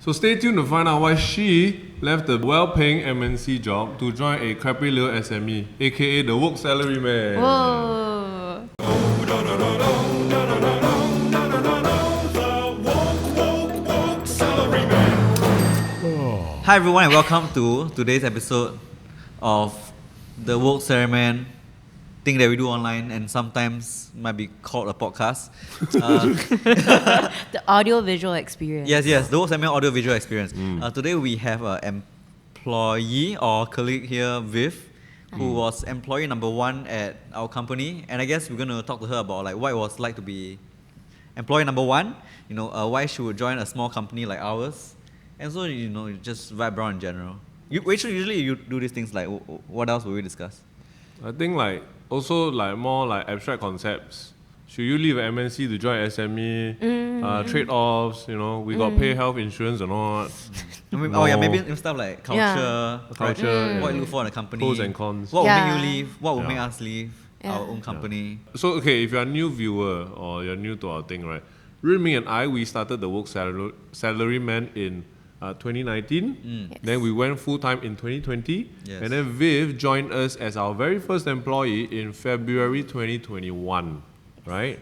So stay tuned to find out why she left the well-paying MNC job to join a crappy little SME, aka the Woke Salaryman. Whoa. Hi everyone and welcome to today's episode of the Woke Salaryman thing that we do online and sometimes might be called a podcast. The audio-visual experience. Yes, the Woke Salaryman audio-visual experience. Today we have an employee or colleague here, Viv, who was employee number 1 at our company, and I guess we're going to talk to her about like what it was like to be employee number 1, why she would join a small company like ours. And so, just vibe around in general. Usually you do these things, like, what else will we discuss? I think more abstract concepts. Should you leave an MNC to join SME? Trade-offs, we got pay health insurance or not? Maybe stuff like culture, what you look for in a company, pros and cons. What would make you leave, what would make us leave our own company. So, okay, if you're a new viewer or you're new to our thing, right? Rinming and I, we started the Woke Salaryman in 2019. Yes. Then we went full-time in 2020. Yes. And then Viv joined us as our very first employee in February 2021, right?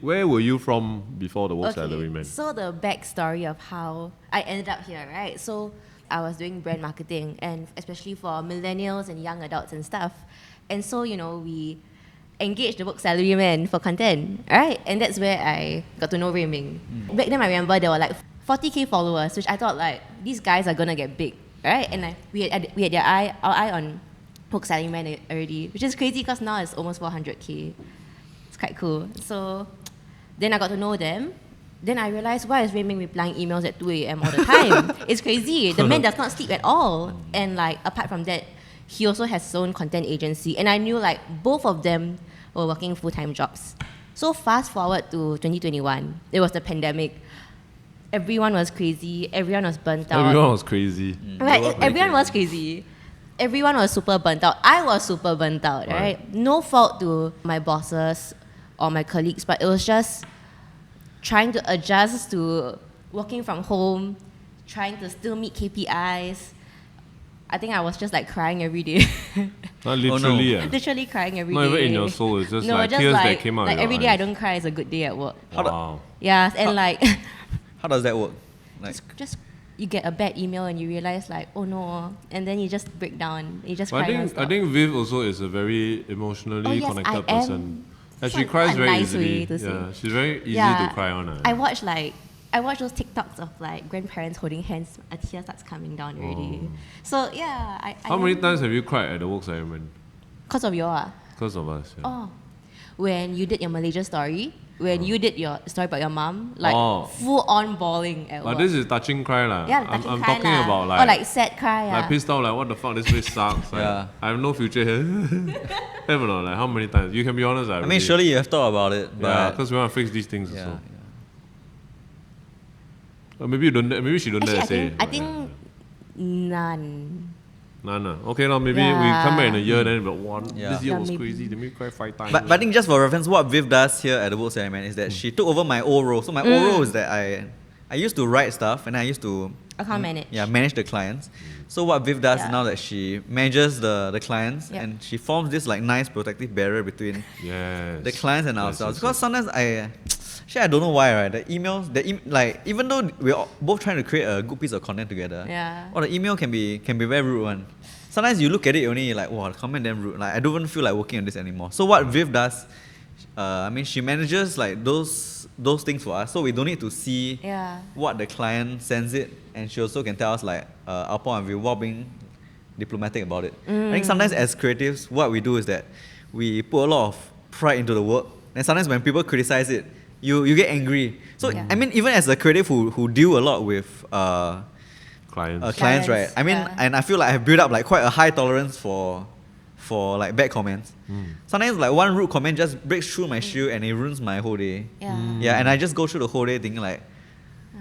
Where were you from before the Woke Salaryman? So the backstory of how I ended up here, right? So I was doing brand marketing, and especially for millennials and young adults and stuff. And so, we engaged the Woke Salaryman for content, right? And that's where I got to know Rinming. Back then I remember there were like 40k followers, which I thought like these guys are gonna get big, right? And we had our eye on Woke Salaryman already, which is crazy because now it's almost 400k. It's quite cool. So then I got to know them. Then I realized, why is Rinming replying emails at 2 a.m. all the time? It's crazy. The man does not sleep at all. And like apart from that, he also has his own content agency. And I knew like both of them were working full-time jobs. So fast forward to 2021, it was the pandemic. Everyone was crazy. Everyone was burnt out. Everyone was crazy. Right, everyone was crazy. Everyone was super burnt out. I was super burnt out, right? No fault to my bosses or my colleagues, but it was just trying to adjust to working from home, trying to still meet KPIs. I think I was just like crying every day. Not literally, Literally crying every day. Not even in your soul, it's just like tears that came out. Like every day I don't cry is a good day at work. Wow. Yeah, and like How does that work? Like, just you get a bad email and you realize like, oh no, and then you just break down. You just cry. I think Viv also is a very emotionally connected person. And she cries very easily. She's very easy to cry on. I watch those TikToks of like grandparents holding hands, a tear starts coming down already. So yeah, How many times have you cried at the Woke Salaryman? Because of your Because of us. Yeah. Oh, when you did your Malaysia story, when you did your story about your mom, like full on bawling at work. But this is touching cry lah. Yeah, I'm cry talking about like, or like sad cry. Like pissed off, like what the fuck, this place sucks. Like, I have no future here. Have or not? Like how many times? You can be honest. I mean, surely you have thought about it. But because we want to fix these things also. Or maybe you don't. Maybe she don't dare say. I think none. None. Okay, now maybe we come back in a year then, but this year was crazy. They made me cry 5 times. But I think just for reference, what Viv does here at the Woke Salaryman is that she took over my old role. So my old role is that I used to write stuff and I used to account manage. Yeah, manage the clients. So what Viv does now that she manages the clients and she forms this like nice protective barrier between the clients and ourselves. Because sometimes I don't know why, right? The emails, like even though we're both trying to create a good piece of content together, or the email can be very rude one. Sometimes you look at it only like, wow, the comment damn rude. Like I don't even feel like working on this anymore. So what Viv does, she manages like those things for us, so we don't need to see what the client sends it, and she also can tell us like our point of view while being diplomatic about it. I think sometimes as creatives, what we do is that we put a lot of pride into the work, and sometimes when people criticize it, you get angry. So I mean, even as a creative who deal a lot with clients, right? I mean, and I feel like I have built up like quite a high tolerance for like bad comments. Sometimes like one rude comment just breaks through my shield and it ruins my whole day. And I just go through the whole day thinking like,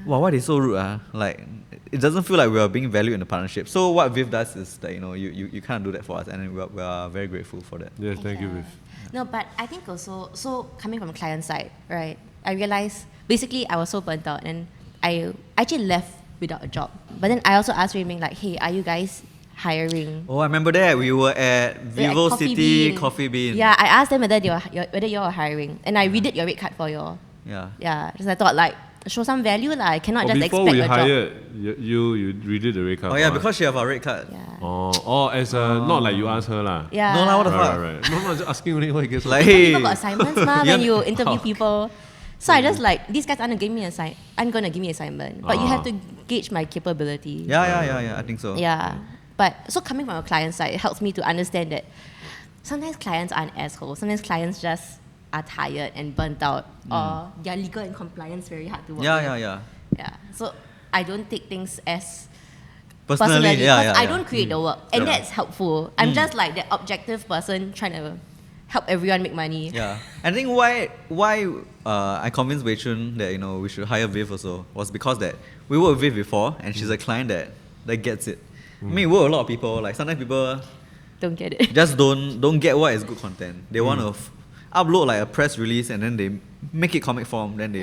wow, why are they so rude? Like it doesn't feel like we are being valued in the partnership. So what Viv does is that you can't do that for us, and we are very grateful for that. Yes, thank you, Viv. No, but I think also, so coming from client side, right? I realized basically I was so burnt out, and I actually left without a job. But then I also asked Wei Ming like, hey, are you guys hiring? Oh, I remember that. We were at Vivo Coffee City Bean. Coffee Bean. Yeah, I asked them whether you are hiring, and I redid your rate card for you. Yeah, because I thought like show some value I cannot just before expect we a job. hired you redid the rate card. Oh yeah, because she have a rate card. Yeah. As not like you asked her lah. Yeah. No lah, what the fuck? Right. No, just asking only what you get. Like, People got assignments when Yeah. you interview people. So I just like, these guys aren't gonna give me assignment, but you have to gauge my capability. Yeah, I think so. Yeah. But so coming from a client side, it helps me to understand that sometimes clients aren't assholes. Sometimes clients just are tired and burnt out, or their legal and compliance very hard to work with. Yeah. So I don't take things as personally, because I don't create the work, and that's helpful. I'm just like the objective person trying to help everyone make money. Yeah, I think why I convinced Wei Chun that we should hire Viv also was because that we worked with Viv before, and she's a client that gets it. I mean, we work with a lot of people. Like sometimes people Don't get it. just don't get what is good content. They want to upload like a press release, and then they make it comic form. Then they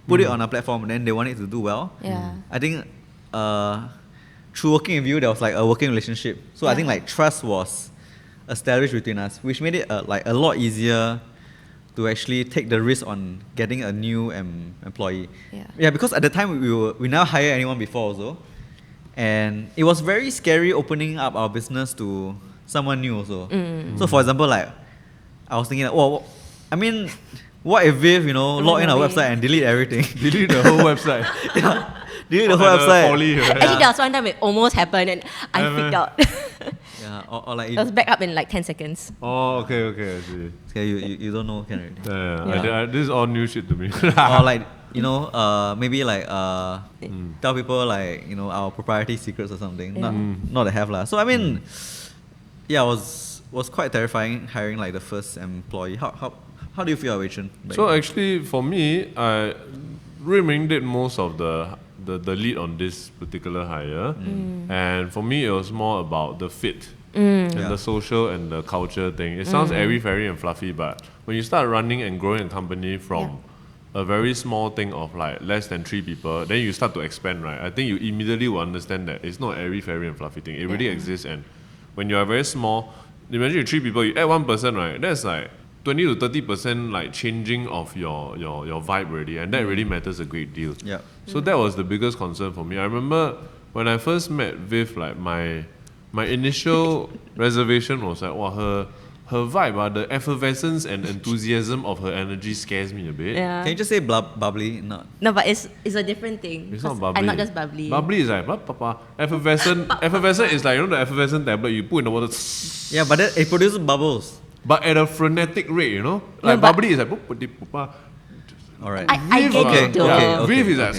put it on a platform, and then they want it to do well. Yeah. I think through working with you, there was like a working relationship. So I think like trust was established between us, which made it like a lot easier to actually take the risk on getting a new employee. Yeah, because at the time we never hired anyone before also, and it was very scary opening up our business to someone new also. So for example, like I was thinking, I mean, what if Viv, log in our website and delete everything? Delete the whole website. Delete the whole website. Actually, there was one time it almost happened, and I freaked out. Yeah, or like It was back up in like 10 seconds. Oh, okay, I see. okay, you don't know, can already. Yeah. This is all new shit to me. Or like maybe like tell people like our proprietary secrets or something. Not to have lah. So I mean, yeah, it was quite terrifying hiring like the first employee. How do you feel, Wei Chun? So actually, for me, Rui Ming did most of the lead on this particular hire, and for me, it was more about the fit and the social and the culture thing. It sounds airy, fairy, and fluffy, but when you start running and growing a company from a very small thing of like less than 3 people, then you start to expand, right? I think you immediately will understand that it's not airy, fairy, and fluffy thing. It really exists, and when you are very small, imagine you 3 people, you add 1 person, right? That's like 20 to 30% like changing of your vibe already, and that really matters a great deal. Yeah. So that was the biggest concern for me. I remember when I first met Viv, like my initial reservation was like, her vibe, the effervescence and enthusiasm of her energy scares me a bit. Yeah. Can you just say bubbly? No, but it's a different thing. It's not bubbly. I'm not just bubbly. Bubbly is like blah, blah, blah. Effervescent is like the effervescent tablet you put in the water. Yeah, but then it produces bubbles. But at a frenetic rate, like bubbly is like boop, boop, boop, boop. All right. I get it though. Okay. Viv is like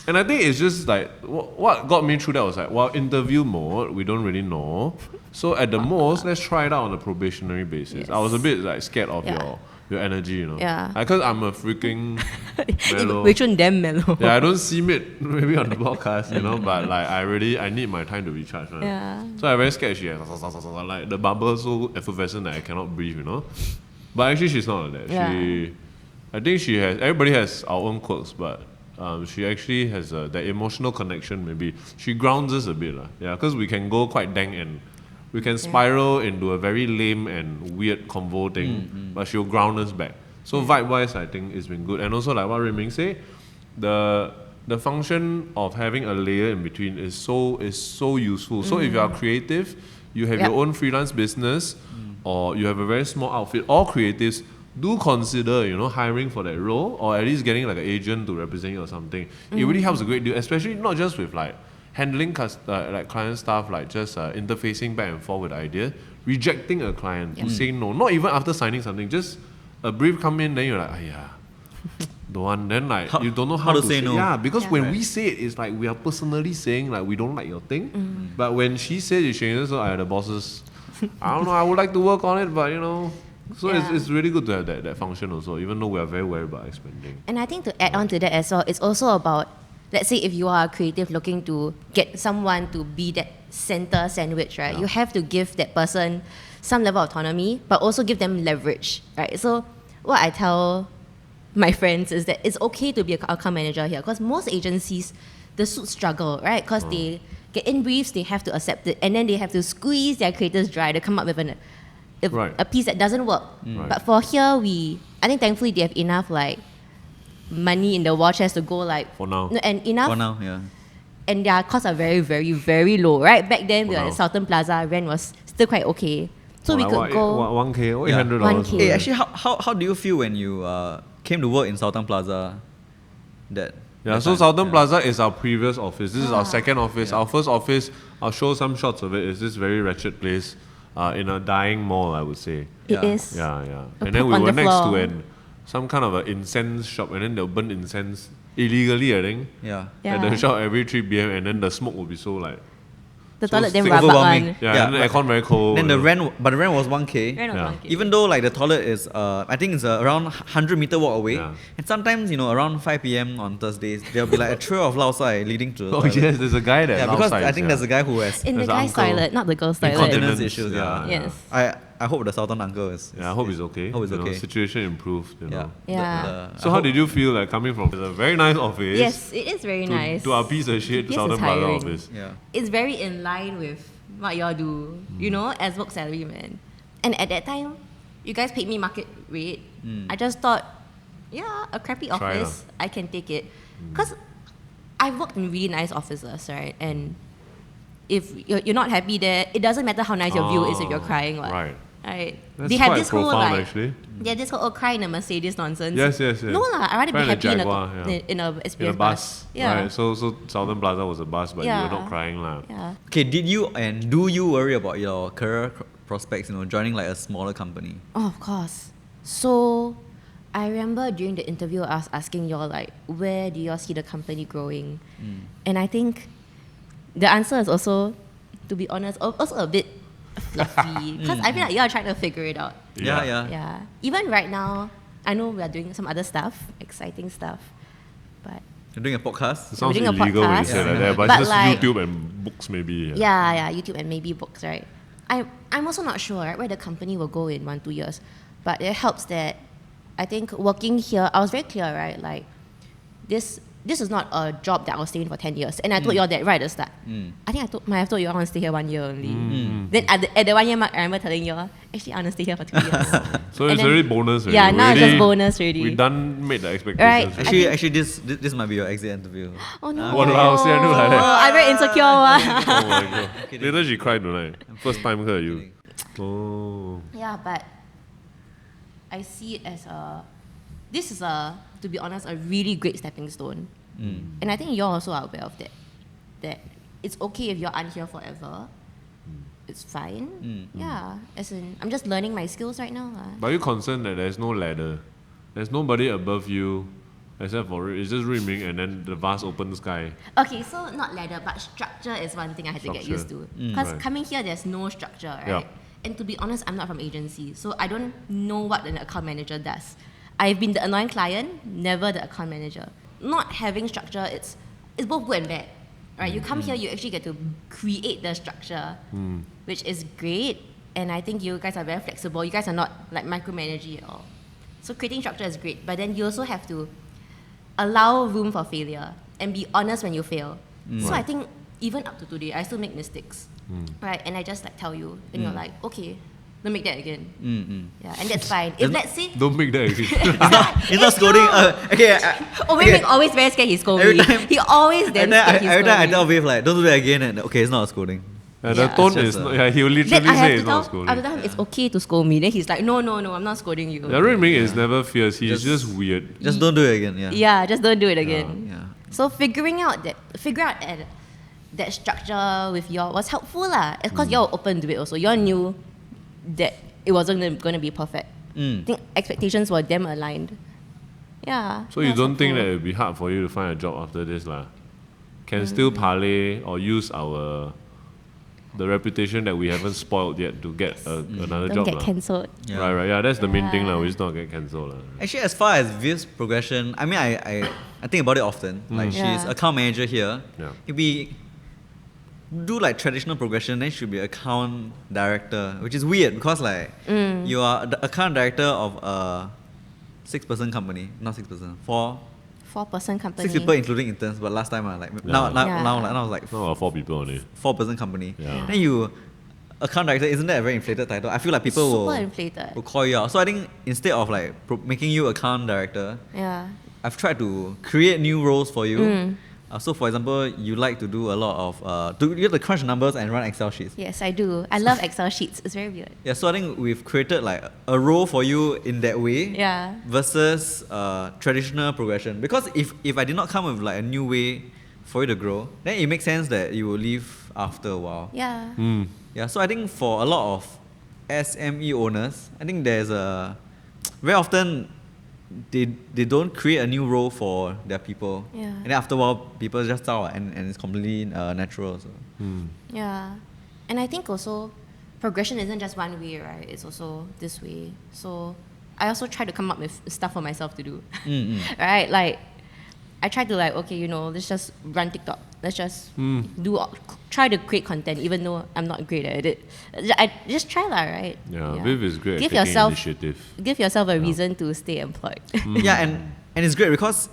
and I think it's just like what got me through that was like, interview mode, we don't really know. So at the most, let's try it out on a probationary basis. Yes. I was a bit like scared of your energy, Yeah. Because I'm a freaking mellow. Wei Chun damn mellow. Yeah, I don't seem it maybe on the podcast, but like I need my time to recharge. Right? Yeah. So I'm very scared she has like the bubble so effervescent that I cannot breathe, But actually she's not like that. Yeah. I think everybody has our own quirks, but she actually has that emotional connection maybe. She grounds us a bit. Because we can go quite dang and we can spiral into a very lame and weird convo thing, but she'll ground us back. So vibe-wise, I think it's been good. And also like what Rui Ming say, the function of having a layer in between is so useful. So if you are creative, you have your own freelance business, or you have a very small outfit, all creatives, do consider, hiring for that role, or at least getting like an agent to represent you or something. It really helps a great deal, especially not just with like handling like client stuff, like just interfacing back and forth with ideas, rejecting a client, saying no, not even after signing something, just a brief come in, then you're like, don't want. Then like you don't know how to say no. Yeah, because when we say it, it's like we are personally saying like we don't like your thing. But when she said it, she so the bosses, I don't know, I would like to work on it, but so it's really good to have that function also, even though we are very worried about expanding. And I think to add on to that as well, it's also about, let's say if you are a creative looking to get someone to be that center sandwich, right? You have to give that person some level of autonomy, but also give them leverage, right? So what I tell my friends is that it's okay to be an account manager here because most agencies, the suits struggle, right? Because they get in briefs, they have to accept it, and then they have to squeeze their creators dry to come up with a piece that doesn't work. Right. But for here, I think thankfully they have enough like money in the war chest to go like For now. No, and enough. For now, yeah. And their costs are very, very, very low, right? Back then, we were Wow. at Sultan Plaza, rent was still quite okay. So we could go. 1K or Yeah. $800. 1K. Hey, actually, how do you feel when you came to work in Sultan Plaza? Yeah, so Sultan Plaza is our previous office. This is our second office. Yeah. Our first office, I'll show some shots of it. It's this very wretched place in a dying mall, I would say. It Yeah. is. Yeah, yeah. A And then poop we on were the next floor. to some kind of an incense shop, and then they'll burn incense illegally, I think. Yeah. Yeah. At the shop every 3 p.m. and then the smoke will be so like The so toilet then thick. rabak Overwhelming. one. yeah, Yeah, and the but- aircon very cold. Then the you know. rent was 1K. Rent was Yeah. 1K. Even though like the toilet is, I think it's around 100-meter walk away. Yeah. And sometimes, around 5 p.m. on Thursdays, there'll be like a trail of lao sai leading to the Oh toilet. yes, there's a guy there. Yeah, because I think there's a guy who has In the There's an guy's uncle. toilet, not the girl's toilet. Incontinence Incontinence, issues. Yeah. Yes. I hope the Sultan uncle is. Yeah, I hope it's okay. Hope it's you know, okay. situation improved. You Yeah. know. Yeah. So how did you feel like coming from a very nice office Yes, it is very nice. to our piece of shit Yes, Southern it's Plaza hiring. office? Yeah. It's very in line with what y'all do, you know, as Woke Salaryman. And at that time, you guys paid me market rate. I just thought, yeah, a crappy Try office, I can take it. Because I've worked in really nice offices, right? And if you're not happy there, it doesn't matter how nice your view is if you're crying. What? Right. Right. That's They have quite this whole profound, like, actually. yeah, this whole cry in a Mercedes nonsense. Yes. No lah, I'd rather be Cry in a happy Jaguar, yeah. in a In SPF a bus. Yeah. Right. So Southern Plaza was a bus, but you Yeah. were not crying lah. Yeah. Okay, did you and do you worry about your career prospects, joining like a smaller company? Oh, of course. So, I remember during the interview, I was asking y'all like, where do y'all see the company growing? And I think the answer is also, to be honest, also a bit fluffy because I feel like y'all are trying to figure it out. Yeah. Yeah. Even right now, I know we are doing some other stuff, exciting stuff, but You're doing a podcast? It sounds doing a illegal when you podcast. say like that, but, But it's just like- YouTube and books maybe. yeah, YouTube and maybe books, right? I'm also not sure right, where the company will go in 1-2 years, but it helps that I think working here, I was very clear, right? Like this is not a job that I was staying for 10 years, and I told y'all that right at the start. I think I have told you I want to stay here 1 year only. Then at the 1 year mark, I remember telling y'all, actually I want to stay here for 2 years. So And it's then- already bonus already. Yeah, We now it's just already- bonus already. We done made the expectations. Right. already. Actually, this might be your exit interview. Oh no! Wow, see, I knew like that. I'm very insecure. Oh my god. Later she cried tonight. First time her you. Oh. Yeah, but I see it as to be honest, a really great stepping stone. And I think you also are aware of that. That it's okay if you're here forever. It's fine. Yeah, as in, I'm just learning my skills right now. But are you concerned that there's no ladder? There's nobody above you except for it's just Riming and then the vast open sky. Okay, so not ladder, but structure is one thing I had to get used to. Because Right. coming here, there's no structure, right? Yeah. And to be honest, I'm not from agency, so I don't know what an account manager does. I've been the annoying client, never the account manager. Not having structure, it's both good and bad. Right? You come here, you actually get to create the structure, which is great. And I think you guys are very flexible. You guys are not like micromanaging at all. So creating structure is great, but then you also have to allow room for failure and be honest when you fail. So I think even up to today, I still make mistakes, right? And I just like tell you, and you're like, okay, don't make that again. Yeah, and that's fine. If let's say, Don't make that again. It's not scolding. Okay. Wei always very scared he scold Every me. time- He always damn And then scared he every time I scold tell me. Viv like, don't do that again. And okay, it's not scolding. The Yeah. tone It's just is a- not, yeah, he will Then literally I say have it's to not tell, scolding. I will tell him it's okay to scold me. Then he's like, no, I'm not scolding you. Yeah, Riming is never fierce, he's just weird. Just don't do it again. Yeah. Yeah, just don't do it again. Yeah. So figure out that structure with y'all was helpful lah. Because y'all were open to it also. Y'all knew that it wasn't going to be perfect. I think expectations were damn aligned. Yeah. So you that's don't think that helpful. it would be hard for you to find a job after this lah? Can still parlay or use the reputation that we haven't spoiled yet to get another Don't job get lah. cancelled. Yeah. Right. Yeah, that's the main thing lah. Yeah. We just not get cancelled lah. Actually, as far as Viv's progression, I mean, I think about it often. Like, she's Yeah. account manager here. Yeah. If we do like traditional progression, then she'll be account director, which is weird because like you are the account director of 6-person company, not 6-person, 4-person company. 6 people including interns, but last time now it's like No, 4 people only. 4-person company. Yeah. Then you account director, isn't that a very inflated title? I feel like people will call you out. So I think instead of like making you account director, I've tried to create new roles for you. So for example, you like to do a lot of, you have to crunch numbers and run Excel sheets. Yes, I do. I love Excel sheets. It's very weird. Yeah, so I think we've created like a role for you in that way. Yeah. Versus traditional progression. Because if I did not come with like a new way for you to grow, then it makes sense that you will leave after a while. Yeah. Yeah, so I think for a lot of SME owners, I think there's very often they don't create a new role for their people. Yeah. And then after a while, people just out and it's completely natural. So. Yeah. And I think also progression isn't just one way, right? It's also this way. So I also try to come up with stuff for myself to do. Right? Like, I try to like, okay, let's just run TikTok. Let's just try to create content, even though I'm not great at it. I just try lah, right? Yeah, Viv is great Give at taking yourself initiative. Give yourself a reason to stay employed. Yeah, and it's great because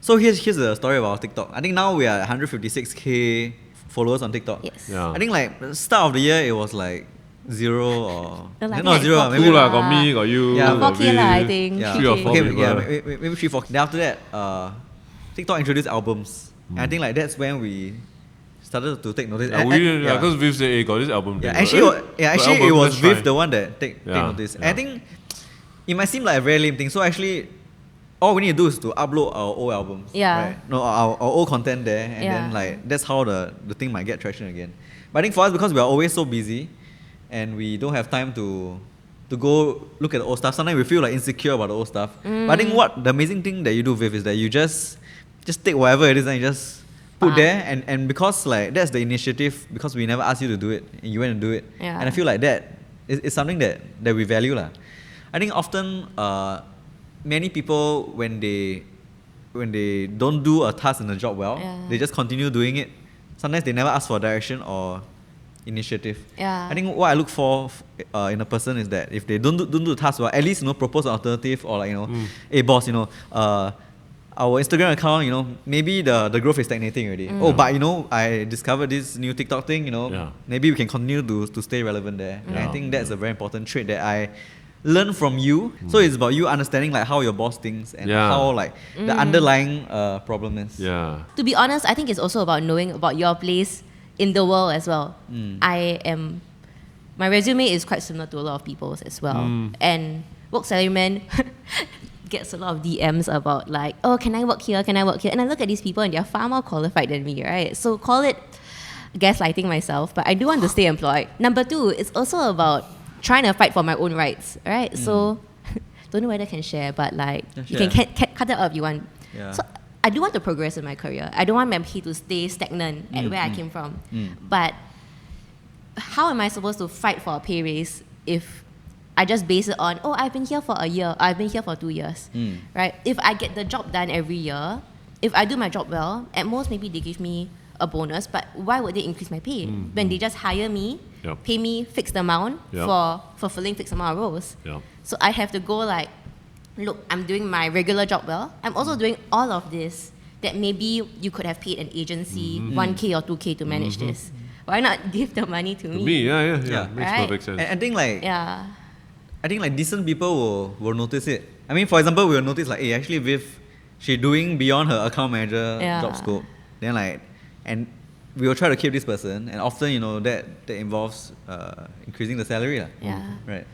so here's the story about TikTok. I think now we are 156k followers on TikTok. Yes. Yeah. I think like start of the year it was like 0 or Like not 0, 4K. maybe Cool lah, got me, got you. Yeah, got 4K lah, I Viv. think. yeah. 3 or 4 okay, people. yeah, maybe 3, 4. Then after that, TikTok introduced albums. And I think like that's when we started to take notice. Because Viv said, hey, got this album. Yeah, thing, actually it was Viv the one that take Yeah, notice. yeah. And I think it might seem like a very lame thing. So actually, all we need to do is to upload our old albums. Yeah. Right? No, our old content there, and then like that's how the thing might get traction again. But I think for us, because we are always so busy, and we don't have time to go look at the old stuff. Sometimes we feel like insecure about the old stuff. But I think what the amazing thing that you do, Viv, is that you just take whatever it is and you just put there, and because like that's the initiative, because we never asked you to do it and you went and do it. Yeah. And I feel like that is something that we value lah. I think often many people when they don't do a task in a job well, they just continue doing it. Sometimes they never ask for direction or initiative. Yeah. I think what I look for in a person is that if they don't do the task well, at least propose an alternative, or like hey boss, our Instagram account, maybe the growth is stagnating already. Oh, but I discovered this new TikTok thing, maybe we can continue to stay relevant there. And I think that's a very important trait that I learn from you. So it's about you understanding like how your boss thinks and how like the underlying problem is. Yeah. To be honest, I think it's also about knowing about your place in the world as well. My resume is quite similar to a lot of people's as well. And Woke Salaryman gets a lot of DMs about like, oh, can I work here? Can I work here? And I look at these people and they're far more qualified than me, right? So call it gaslighting myself, but I do want to stay employed. Number 2, it's also about trying to fight for my own rights, right? So don't know whether I can share, but like you can cut it up if you want. Yeah. So I do want to progress in my career. I don't want my pay to stay stagnant at where I came from. But how am I supposed to fight for a pay raise if I just base it on, oh, I've been here for a year, I've been here for 2 years, right? If I get the job done every year, if I do my job well, at most maybe they give me a bonus, but why would they increase my pay when they just hire me, pay me fixed amount for fulfilling fixed amount of roles? So I have to go like, look, I'm doing my regular job well. I'm also doing all of this that maybe you could have paid an agency 1K or 2K to manage this. Why not give the money to me? Yeah. Makes Right? perfect sense. And I think like decent people will notice it. I mean, for example, we'll notice like, hey, actually Viv, she's doing beyond her account manager job scope. Then like, and we will try to keep this person, and often that involves increasing the salary lah. Right.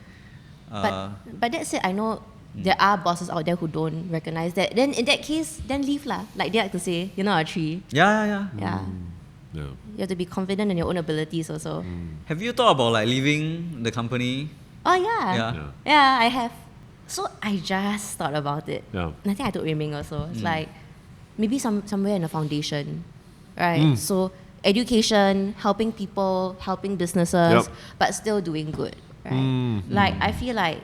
But that said, I know there are bosses out there who don't recognize that. Then in that case, then leave lah. Like they like to say, you're not a tree. Yeah. You have to be confident in your own abilities also. Have you thought about like leaving the company? Oh yeah, I have. So I just thought about it. And I think I told Rayming also. It's like maybe somewhere in a foundation, right? So education, helping people, helping businesses, but still doing good, right? Like I feel like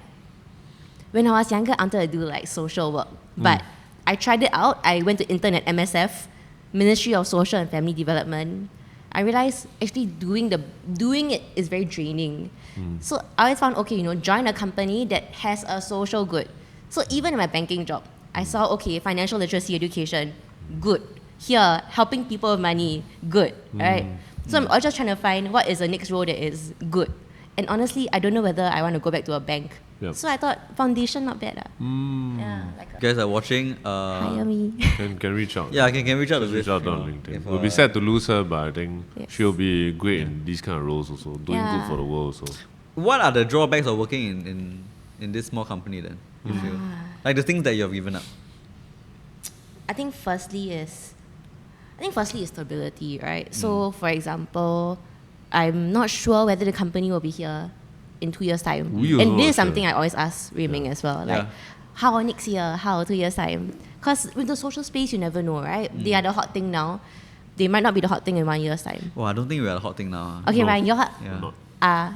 when I was younger, I wanted to do like social work, but I tried it out. I went to intern at MSF, Ministry of Social and Family Development. I realized actually doing it is very draining. So I always found, okay, join a company that has a social good. So even in my banking job, I saw, okay, financial literacy education, good. Here, helping people with money, good, right? So I'm just trying to find what is the next role that is good. And honestly, I don't know whether I want to go back to a bank. Yep. So I thought foundation not bad. Yeah, like You guys are watching. hire me. Can reach out. Yeah, can reach out to Reach Viv, out you on know, LinkedIn. if, We'll be sad to lose her, but I think Yes. she'll be great in these kind of roles also, doing good for the world also. What are the drawbacks of working in this small company then? You feel like the things that you have given up. I think firstly is stability, right? So for example, I'm not sure whether the company will be here in 2 years' time. We also And this not is something sure. I always ask Ming as well. Like, Yeah. how next year? How 2 years' time? Because with the social space, you never know, right? They are the hot thing now. They might not be the hot thing in 1 year's time. Well, I don't think we are the hot thing now. Okay, No. Ryan, you're Yeah. Not.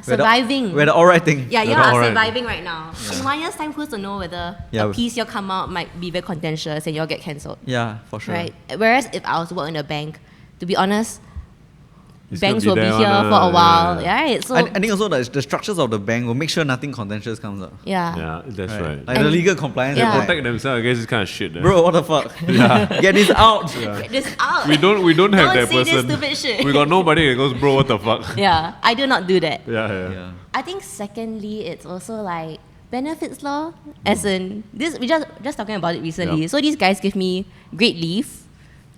surviving. We're the alright thing. Yeah, you We're are alright. surviving right now. In 1 year's time, who's to know whether Yeah. a piece you'll come out might be very contentious and you'll get cancelled. Yeah, for sure. Right? Whereas if I was to work in a bank, to be honest, It's banks gonna will be there here one, for a while, yeah. right? So I think also the structures of the bank will make sure nothing contentious comes up. yeah. Yeah, that's right. Like the And- legal compliance. Yeah. is Protect like, themselves against this kind of shit. bro, what the fuck? Get this out. Get this out. We don't have Don't that say this person. stupid shit. We got nobody that goes, bro, what the fuck? Yeah, I do not do that. Yeah. Yeah. I think secondly, it's also like benefits law, as in this. We just talking about it recently. Yeah. So these guys give me great leave.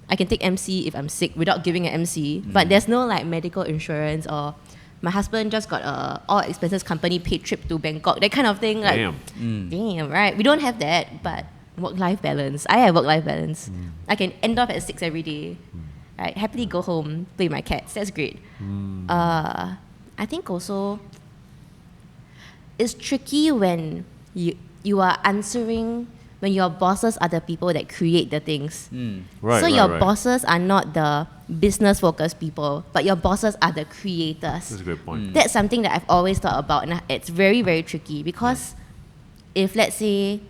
I can take MC if I'm sick without giving an MC, but there's no like medical insurance or. My husband just got a all expenses company paid trip to Bangkok, that kind of thing. Like, damn, right? We don't have that, but work-life balance. I have work-life balance. I can end off at 6 every day. Right? Happily go home, play with my cats. That's great. I think also it's tricky when you are answering when your bosses are the people that create the things. Right, So right, your right. bosses are not the business-focused people, but your bosses are the creators. That's a great point. That's something that I've always thought about, and it's very, very tricky because if, let's say,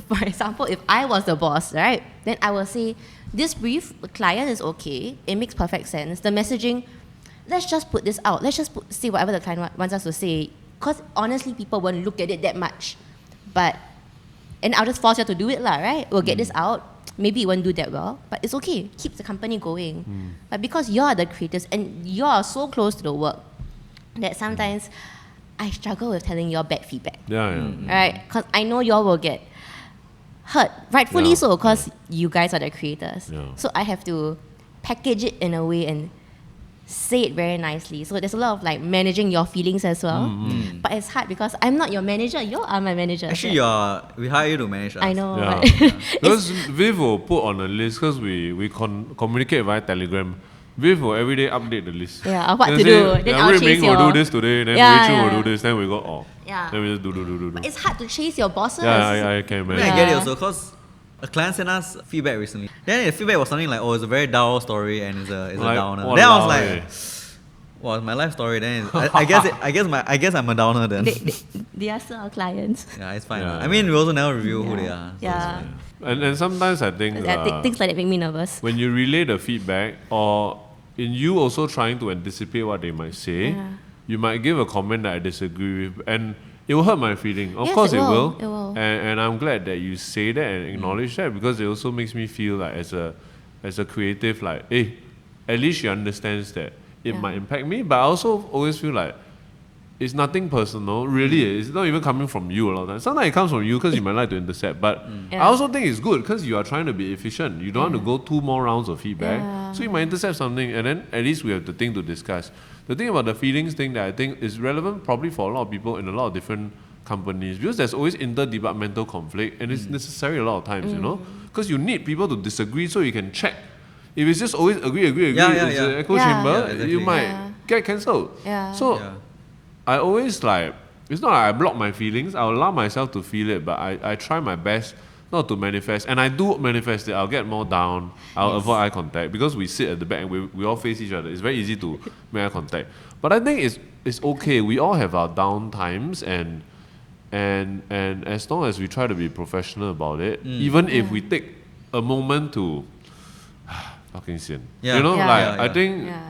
for example, if I was the boss, right, then I will say, this brief, the client is okay, it makes perfect sense. The messaging, let's just put this out. Let's just say whatever the client wants us to say, because honestly, people won't look at it that much. And I'll just force you to do it, right? We'll get this out. Maybe it won't do that well, but it's okay. Keep the company going. But because you are the creators and you are so close to the work, that sometimes I struggle with telling you all bad feedback. Yeah. Right? Because I know you all will get hurt, rightfully Yeah, so, because you guys are the creators. Yeah. So I have to package it in a way and say it very nicely. So there's a lot of like managing your feelings as well. But it's hard because I'm not your manager, you are my manager. Actually, we hire you to manage us. I know. Yeah. But Because Viv will put on a list, because we communicate via Telegram. Viv will every day update the list. Yeah, of what Then to say, do. Then I'll Ray chase Ming will your- do this today, then Yeah, Rachel yeah. will do this, then we go, oh. Yeah. Then we just do. it's hard to chase your bosses. Yeah, I can I mean, imagine. I get it Yeah. also because a client sent us feedback recently. Then the feedback was something like, oh, it's a very dull story and it's a Like, downer. walao, Then I was like, eh. well, my life story. Then I guess I'm a downer then. They are still our clients. Yeah, it's fine. Yeah, I mean, we also never review who they are. So Yeah. it's fine. And sometimes I think Things like that make me nervous. when you relay the feedback, or in you also trying to anticipate what they might say, Yeah. you might give a comment that I disagree with, and it will hurt my feeling. Of Yes, course it it will. will. It will. And I'm glad that you say that and acknowledge that, because it also makes me feel like as a creative, like, hey, at least she understands that it Yeah. might impact me. But I also always feel like it's nothing personal, really. It's not even coming from you a lot of times. Sometimes it comes from you because you might like to intercept. But I Yeah. also think it's good because you are trying to be efficient. You don't want to go 2 more rounds of feedback. Yeah. So you might intercept something, and then at least we have the thing to discuss. The thing about the feelings thing that I think is relevant probably for a lot of people in a lot of different companies, because there's always interdepartmental conflict, and it's necessary a lot of times, you know? Because you need people to disagree so you can check. If it's just always agree, Yeah, it's an echo Yeah. chamber, Yeah, exactly. you might Yeah. get cancelled. Yeah. So Yeah. I always like, it's not like I block my feelings, I'll allow myself to feel it, but I try my best not to manifest. And I do manifest it, I'll get more down, I'll avoid eye contact, because we sit at the back and we all face each other. It's very easy to make eye contact. But I think it's okay, we all have our down times, and as long as we try to be professional about it, even if we take a moment to fucking sin. Yeah. You know, Yeah. like Yeah, I yeah. think Yeah.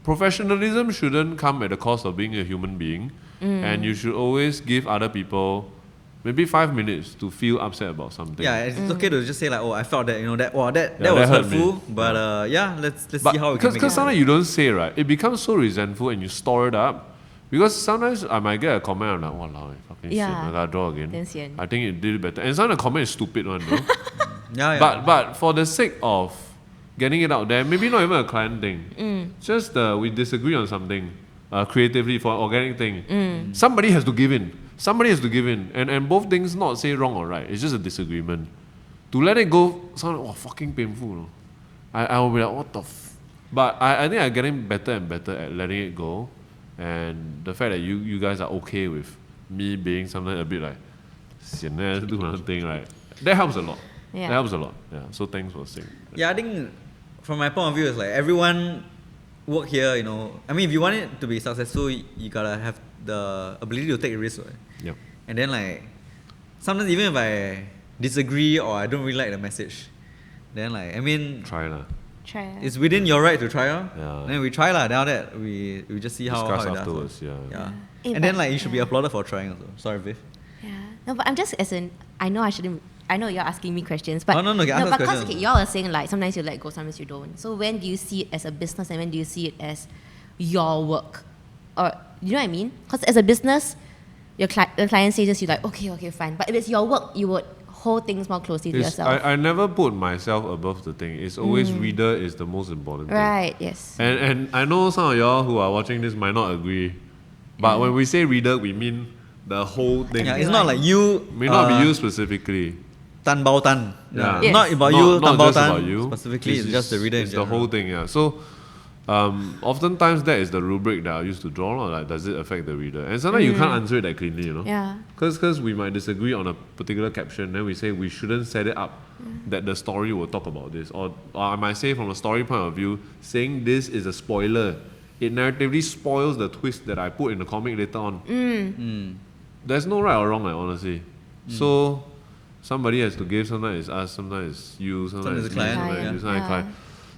professionalism shouldn't come at the cost of being a human being, and you should always give other people maybe 5 minutes to feel upset about something. Yeah, it's okay to just say like, oh, I felt that, that was that hurt hurtful. me. But let's see how we can make it. Because sometimes you don't say, right, it becomes so resentful and you store it up. Because sometimes I might get a comment, I'm like, walao, fucking shit, I gotta draw again. I think it did better. And sometimes the comment is stupid one, no? Yeah. But for the sake of getting it out there, maybe not even a client thing. Just we disagree on something creatively for an organic thing. Somebody has to give in. And both things not say wrong or right. It's just a disagreement. To let it go sounds fucking painful. No? I will be like, what the But I think I'm getting better and better at letting it go. And the fact that you guys are okay with me being sometimes a bit like, sian do another thing, right? That helps a lot. Yeah. That helps a lot. Yeah. So thanks for saying. Yeah, I think from my point of view, it's like everyone work here, I mean, if you want it to be successful, you gotta have the ability to take risks, right? Yep. And then like, sometimes even if I disagree or I don't really like the message, then like, I mean, Try lah. it's within your right to try out. Yeah. Then we try lah. Now that we just see how Discuss it afterwards. does. Yeah. And then like you should be applauded for trying also. Sorry, Viv. Yeah. No, but I'm just I know you're asking me questions, but no, ask us but questions. okay, y'all are saying like sometimes you let go, sometimes you don't. So when do you see it as a business and when do you see it as your work? Or you know what I mean? Because as a business, the client says this, you're like, okay, fine. But if it's your work, you would hold things more closely to yourself. I never put myself above the thing. It's always reader is the most important thing. Right, yes. And I know some of y'all who are watching this might not agree. But when we say reader, we mean the whole thing. Yeah, it's not like you. May not be you specifically. Tan Bao Tan. Yeah. Yes. Not about you, Tan Not Bao just Tan. about you. Specifically, it's just the reader. It's the whole thing, yeah. So, oftentimes that is the rubric that I used to draw. Like, does it affect the reader? And sometimes you can't answer it that cleanly, Yeah. Because we might disagree on a particular caption, then we say we shouldn't set it up that the story will talk about this. Or I might say from a story point of view, saying this is a spoiler. It narratively spoils the twist that I put in the comic later on. There's no right or wrong, honestly. So somebody has to give. Sometimes it's us, sometimes it's you, sometimes it's the client. sometimes it's client.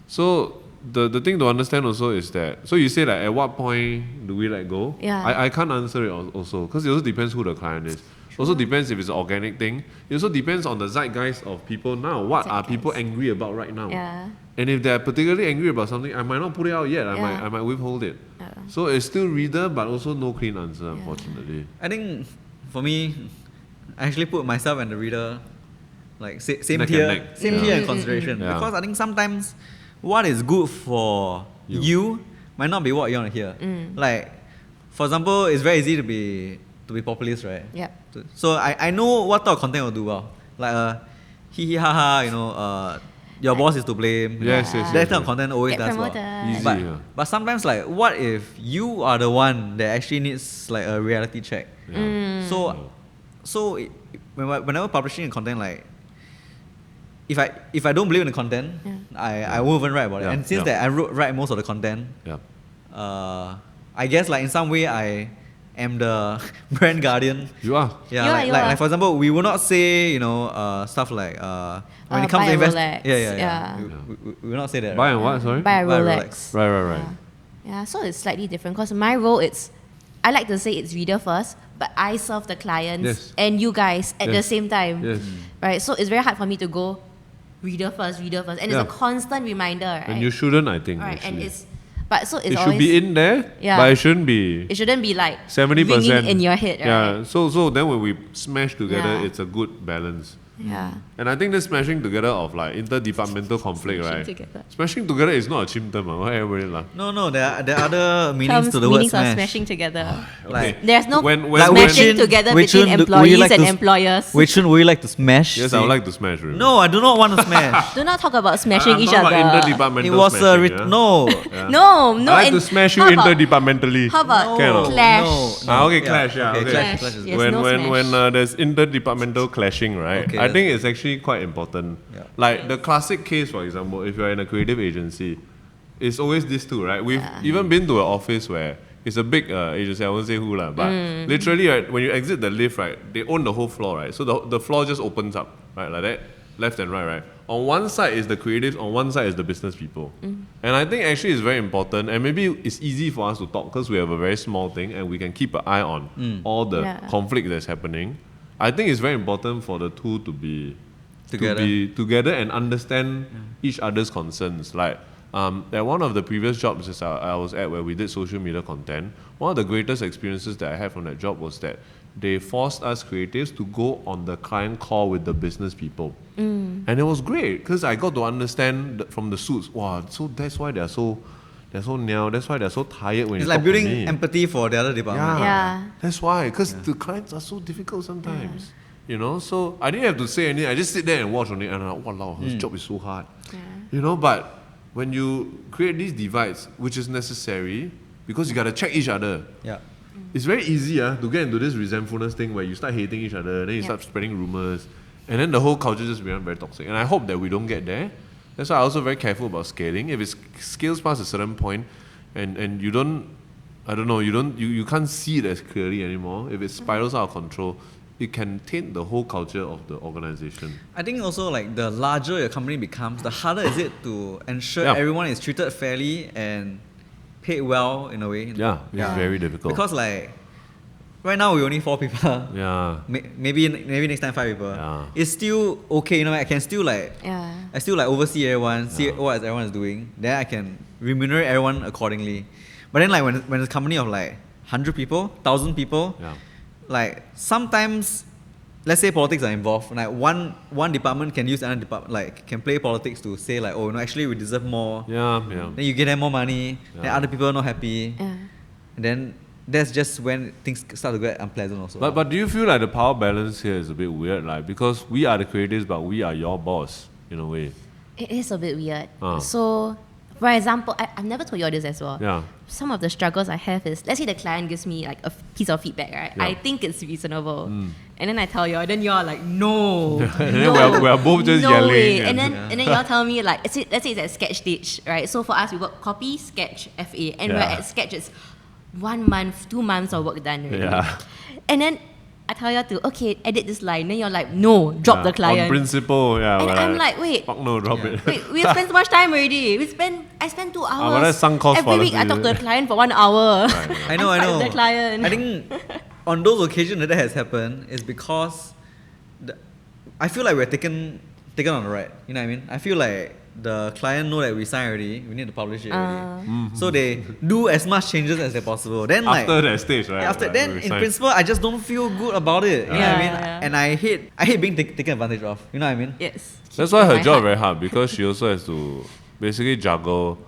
So the thing to understand also is that, so you say like at what point do we let go? Yeah. I can't answer it also because it also depends who the client is. Also depends if it's an organic thing. It also depends on the zeitgeist of people now. What are people angry about right now? Yeah. And if they're particularly angry about something, I might not put it out yet. I might withhold it. So it's still reader, but also no clean answer, unfortunately. I think for me, I actually put myself and the reader like same Neck and tier, neck. same tier in consideration. Yeah. Because I think sometimes what is good for you might not be what you want to hear. Like, for example, it's very easy to be populist, right? Yep. So I know what type of content will do well. Like hee hee ha ha, your boss is to blame. Yes. That type of content always Get does well. promoted. Easy, But sometimes like, what if you are the one that actually needs like a reality check? So whenever publishing a content, like if I don't believe in the content, I won't even write about it. And since that I write most of the content, I guess like in some way I am the brand guardian. You are. Yeah, You are. like for example, we will not say stuff like when it comes to invest. Rolex. Yeah. We will not say that. Buy Right? and what, sorry? Buy a Buy a Rolex. Right. Yeah, so it's slightly different because my role I like to say it's reader first, but I serve the clients and you guys at the same time. Yes. Right? So it's very hard for me to go reader first. And it's a constant reminder, right? And you shouldn't, I think. Right, actually. and it it always should be in there, but it shouldn't be. It shouldn't be like 70% ringing in your head, right? Yeah. So then when we smash together, Yeah. it's a good balance. Yeah. And I think this smashing together of like interdepartmental conflict, right? Together. Smashing together is not a chim term, what everybody lah. No, there are other meanings Terms, to the word meanings of smash. smashing together. Like, There's no When- smashing Wei together Chun, between would you employees like and to- employers. Wei Chun, would you like to smash? Yes, I would like to smash. Remember? No, I do not want to smash. Do not talk about smashing I'm each talking about other. interdepartmental It was smashing, yeah? no. No. I like to and smash you how about- interdepartmentally. How about Can or not? clash? No. Okay, clash, okay. Clash. Clash is Yes, good. no when smash. there's interdepartmental clashing, right? Okay, I think it's actually quite important. Yeah. Like the classic case, for example, if you're in a creative agency, it's always these two, right? We've even been to an office where it's a big agency. I won't say who lah, but literally, right, when you exit the lift, right, they own the whole floor, right? So the floor just opens up, right, like that, left and right. On one side is the creatives, on one side is the business people. And I think actually it's very important, and maybe it's easy for us to talk because we have a very small thing and we can keep an eye on all the conflict that's happening. I think it's very important for the two to be together and understand each other's concerns. Like at one of the previous jobs I was at where we did social media content, one of the greatest experiences that I had from that job was that they forced us creatives to go on the client call with the business people. And it was great because I got to understand from the suits, wow, so that's why they're so now. That's why they're so tired when it's you like talk to building me. empathy for the other department. Yeah. That's why, because the clients are so difficult sometimes. You know, so I didn't have to say anything. I just sit there and watch on it, and I'm like, wow, this job is so hard. You know, but when you create these divides, which is necessary, because you got to check each other. Yeah. It's very easy to get into this resentfulness thing where you start hating each other, then you start spreading rumors, and then the whole culture just becomes very toxic. And I hope that we don't get there. That's why I'm also very careful about scaling. If it scales past a certain point, and you don't, I don't know, you can't see it as clearly anymore. If it spirals out of control, it can taint the whole culture of the organization. I think also like the larger your company becomes, the harder is it to ensure everyone is treated fairly and paid well in a way. Yeah, it's very difficult. Because like right now we only 4 people. Yeah. Maybe next time 5 people. Yeah. It's still okay, you know. I can still like I still like oversee everyone, see what everyone is doing. Then I can remunerate everyone accordingly. But then like when it's a company of like 100 people, 1,000 people, like sometimes, let's say politics are involved, like one department can use another department, like can play politics to say like, oh no, actually we deserve more. Then you give them more money, then other people are not happy. And then that's just when things start to get unpleasant also. But do you feel like the power balance here is a bit weird? Like, because we are the creatives, but we are your boss in a way. It is a bit weird. So, for example, I've never told you all this as well. Yeah. Some of the struggles I have is, let's say the client gives me like a piece of feedback, right? Yeah. I think it's reasonable. And then I tell you, then you're like, no. And then we're both just no yelling. Way. And then y'all tell me like, let's say it's at sketch stage, right? So for us, we work copy, sketch, FA. And we're at sketch, it's 1 month, 2 months of work done already. Yeah. And then I tell you to, okay, edit this line. Then you're like, no, drop the client. On principle, And I'm like, wait. Fuck no, drop it. Wait, we spent so much time already. I spent 2 hours. But that's sunk cost every week I talk to the client for 1 hour. I know. With the client. I think on those occasions that has happened is because I feel like we're taken on the right. You know what I mean? I feel like the client know that we signed already, we need to publish it already. So they do as much changes as they possible. Then after that stage, right? After like, then, in principle, I just don't feel good about it. You know what I mean? And I hate being taken advantage of. You know what I mean? Yes. That's why her job very hard, because she also has to basically juggle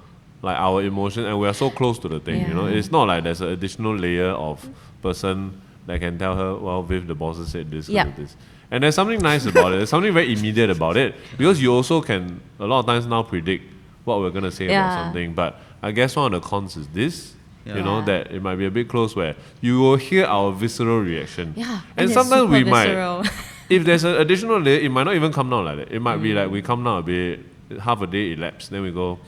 like our emotions, and we are so close to the thing. You know, it's not like there's an additional layer of person that can tell her, well, Viv, the bosses said this, this. And there's something nice about it. There's something very immediate about it, because you also can a lot of times now predict what we're gonna say about something. But I guess one of the cons is this. You know, that it might be a bit close where you will hear our visceral reaction. And sometimes we might, if there's an additional layer, it might not even come down like that. It might be like we come down a bit, half a day elapsed, then we go,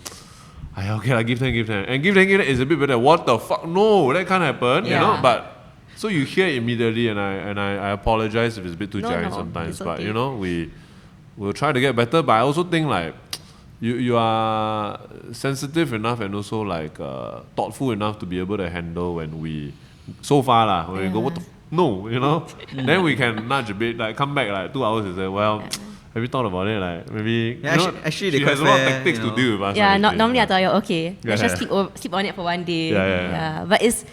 okay, give them. And give them is a bit better. What the fuck? No, that can't happen. You know, but so you hear it immediately, and I apologize if it's a bit too jarring sometimes. But you know, we'll try to get better. But I also think like you are sensitive enough and also like thoughtful enough to be able to handle when we we go, what the no, you know, then we can nudge a bit, like come back like 2 hours and say, well, have you thought about it? Like maybe actually she has a lot of tactics to deal with us. Normally I tell you, okay, let's just sleep on it for 1 day. But it's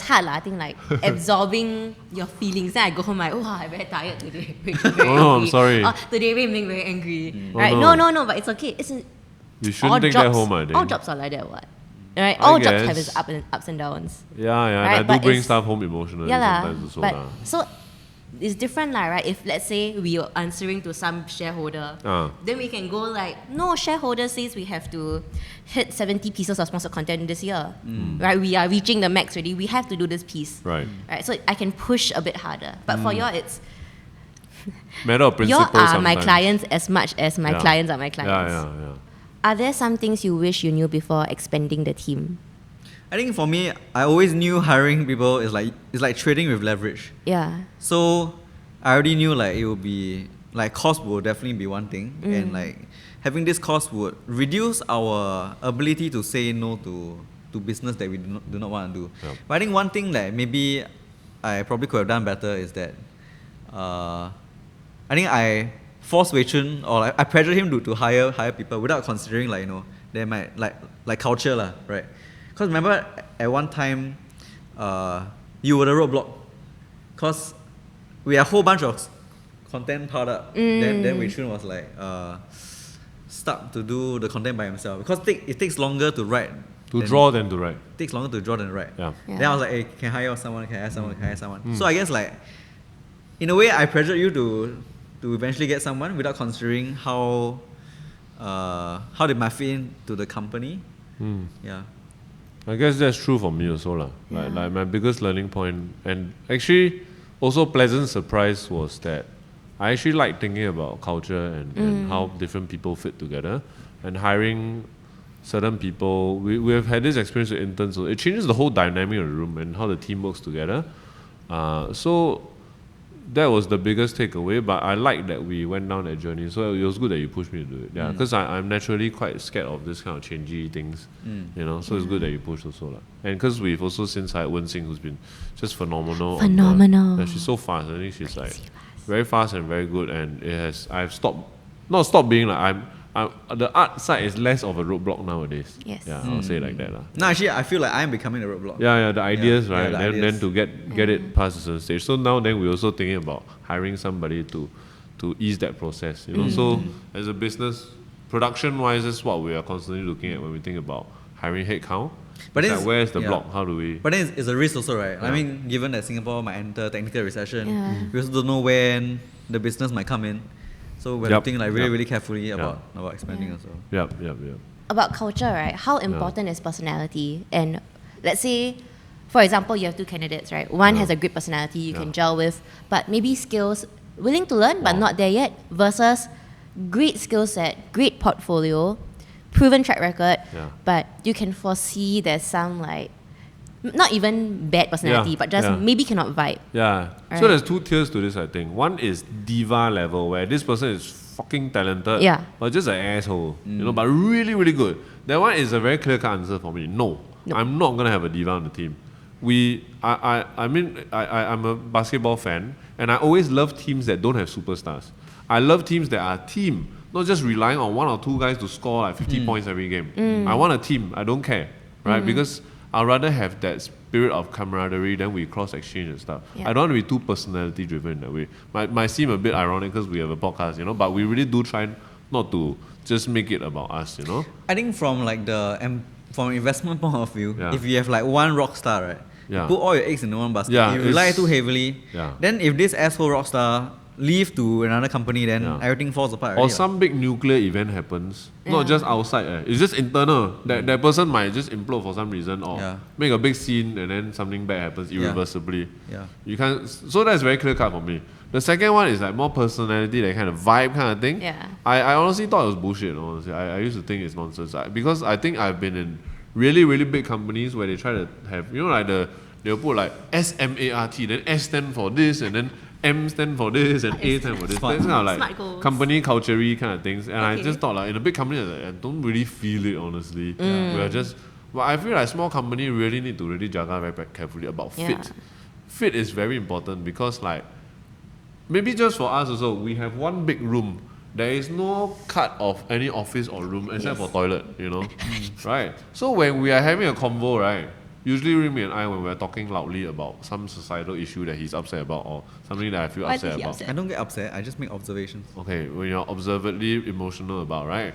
hard I think, like absorbing your feelings. Then I go home like, I'm very tired today. I'm sorry. Today I'm being very angry. Oh, right? no. But it's okay. You shouldn't take that home, I think. All jobs are like that, what? Right? All jobs have its ups and downs. Right? And I do bring stuff home emotionally sometimes also. But so it's different, right? If let's say we are answering to some shareholder, then we can go like, no, shareholder says we have to hit 70 pieces of sponsored content this year. Right? We are reaching the max already. We have to do this piece. Right. So I can push a bit harder. But for you, it's matter of principle. You are my clients as much as my clients are my clients. Yeah. Are there some things you wish you knew before expanding the team? I think for me, I always knew hiring people is like trading with leverage. Yeah. So I already knew like it would be like cost would definitely be one thing, and like having this cost would reduce our ability to say no to business that we do not want to do. But I think one thing that maybe I probably could have done better is that I think I forced Wei Chun, or like, I pressured him to hire people without considering like, you know, they might like culture lah, right? Because remember at one time, you were the roadblock, because we had a whole bunch of content piled up. Then Wei Chun was like stuck to do the content by himself, because it takes longer to write. Draw than to write. It takes longer to draw than write. Yeah. Then I was like, hey, can I hire someone? Can I hire someone? Can I hire someone? So I guess like, in a way, I pressured you to eventually get someone without considering how they might fit into the company. Yeah. I guess that's true for me also lah. Like my biggest learning point, and actually also pleasant surprise, was that I actually like thinking about culture and how different people fit together, and hiring certain people. We have had this experience with interns, so it changes the whole dynamic of the room and how the team works together. So that was the biggest takeaway, but I like that we went down that journey. So it was good that you pushed me to do it. Yeah, because I'm naturally quite scared of this kind of changey things, you know. So it's good that you pushed also lah. And because we've also since hired Wen Xing, who's been just phenomenal. Phenomenal. She's so fast. I think she's like very fast and very good. And I've stopped being like the art side is less of a roadblock nowadays. Yes. Yeah, I'll say it like that lah. No, actually, I feel like I'm becoming a roadblock. Yeah, the ideas, right? Yeah, then to get it past a certain stage. So now then we're also thinking about hiring somebody to ease that process. You know, so as a business, production wise, that's what we are constantly looking at when we think about hiring headcount. But it's like, where's the block? How do we? But then it's a risk also, right? I mean, given that Singapore might enter technical recession, we also don't know when the business might come in. So we're thinking like really carefully about expanding also. Yep. About culture, right? How important is personality? And let's say, for example, you have two candidates, right? One has a great personality you can gel with, but maybe skills, willing to learn but not there yet, versus great skill set, great portfolio, proven track record, but you can foresee there's some like, not even bad personality, but just maybe cannot vibe. Yeah. Right. So there's two tiers to this, I think. One is diva level, where this person is fucking talented, but just an asshole, you know, but really, really good. That one is a very clear-cut answer for me. No, I'm not gonna have a diva on the team. I'm a basketball fan, and I always love teams that don't have superstars. I love teams that are a team, not just relying on one or two guys to score like 50 points every game. I want a team. I don't care, right? Because I'd rather have that spirit of camaraderie than we cross-exchange and stuff. I don't want to be too personality-driven in that way. Might seem a bit ironic because we have a podcast, you know, but we really do try not to just make it about us, you know. I think from like from an investment point of view, if you have like one rock star, right, you put all your eggs in one basket, you rely too heavily, then if this asshole rock star leave to another company, then everything falls apart. Or some big nuclear event happens, not just outside. It's just internal. That person might just implode for some reason, or make a big scene, and then something bad happens irreversibly. You can't. So that's very clear cut for me. The second one is like more personality, that kind of vibe kind of thing. I honestly thought it was bullshit. Honestly, I used to think it's nonsense because I think I've been in really, really big companies where they try to have, you know, like they'll put like SMART, then S stand for this, and then M stand for this and A stand for this. That's kind of like company culture-y kind of things. And I just thought like in a big company, I don't really feel it, honestly. We're just, but I feel like small company really need to really jaga very carefully about fit. Fit is very important because like, maybe just for us also, we have one big room. There is no cut of any office or room except for toilet, you know? Right? So when we are having a convo, right, usually Remy and I, when we're talking loudly about some societal issue that he's upset about or something that I feel upset about. I don't get upset, I just make observations. Okay, when you're observantly emotional about, right?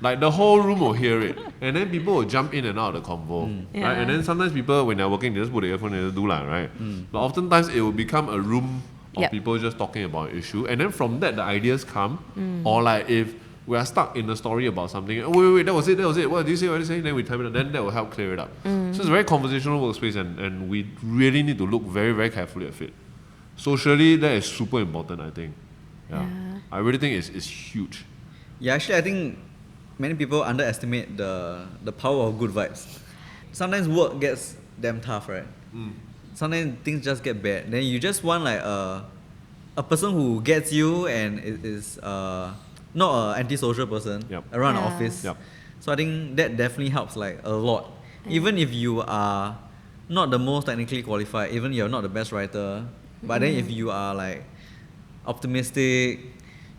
Like the whole room will hear it. And then people will jump in and out of the convo. Right? And then sometimes people, when they're working, they just put the earphone and they do that, right? But oftentimes it will become a room of people just talking about an issue. And then from that, the ideas come. Or like if we are stuck in a story about something. Oh, wait, that was it. What did you say? Then we type it up. Then that will help clear it up. So it's a very conversational workspace, and we really need to look very, very carefully at fit. Socially, that is super important, I think. I really think it's huge. Yeah, actually, I think many people underestimate the power of good vibes. Sometimes work gets damn tough, right? Sometimes things just get bad. Then you just want like a person who gets you and is not an antisocial person around the office. So I think that definitely helps like a lot. Even if you are not the most technically qualified, even you're not the best writer, but then if you are like optimistic,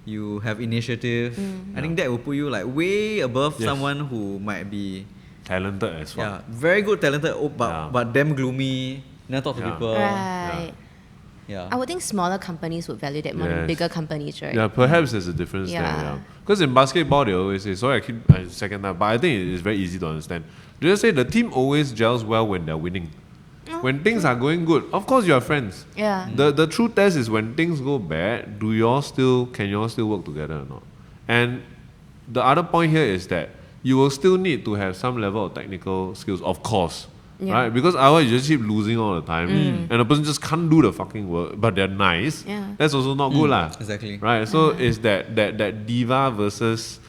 you have initiative. I think that will put you like way above someone who might be talented as well. Yeah, very good, talented, but damn gloomy, never talk to people. Right. Yeah. I would think smaller companies would value that more than bigger companies, right? Yeah, perhaps there's a difference there. Yeah. Because in basketball, they always say, sorry, I second that, but I think it's very easy to understand. They just say the team always gels well when they're winning. When things are going good, of course you are friends. Yeah. The true test is when things go bad, can you all still work together or not? And the other point here is that you will still need to have some level of technical skills, of course. Right? Because otherwise you just keep losing all the time and the person just can't do the fucking work, but they're nice. That's also not good lah. Exactly. Right? So it's that diva versus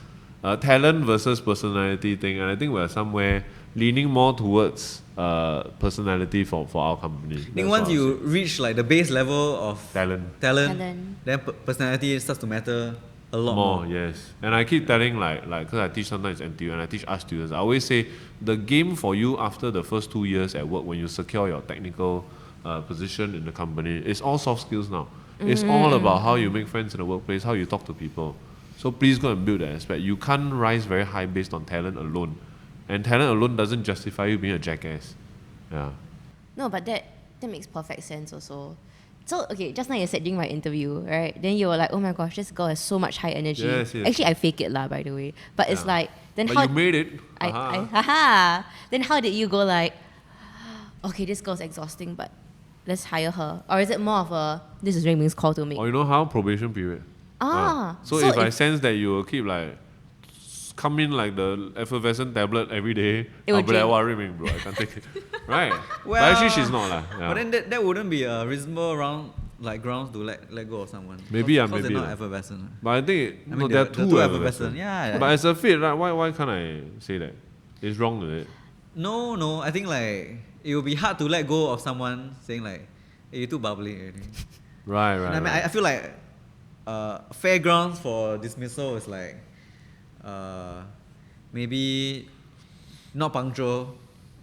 talent versus personality thing, and I think we're somewhere leaning more towards personality for our company. I think once you reach like the base level of talent, then personality starts to matter a lot more. Yes. And I keep telling like because I teach sometimes NTU and I teach us students, I always say the game for you after the first 2 years at work, when you secure your technical position in the company, it's all soft skills now. It's all about how you make friends in the workplace, how you talk to people. So please go and build that aspect. You can't rise very high based on talent alone. And talent alone doesn't justify you being a jackass. Yeah. No, but that makes perfect sense also. So, okay, just now you said during my interview, right? Then you were like, oh my gosh, this girl has so much high energy. Yes. Actually, I fake it lah, by the way. But it's like, then but how... you made it. Then how did you go like, okay, this girl's exhausting, but let's hire her? Or is it more of a, this is Raymond's call to make? Or you know how? Probation period. So if I sense that you will keep like, come in like the effervescent tablet every day, I'll be like, wow, Raymond, bro, I can't take it. Right? Well, but actually she's not lah. But then that wouldn't be a reasonable grounds to let go of someone. Maybe because they're not effervescent. But I think they're they're too effervescent. Yeah. But as a fit, right? Why can't I say that? It's wrong, is it? No. I think like it will be hard to let go of someone saying like, hey, you're too bubbly already. Right. I mean, I feel like fair grounds for dismissal is like maybe not punctual,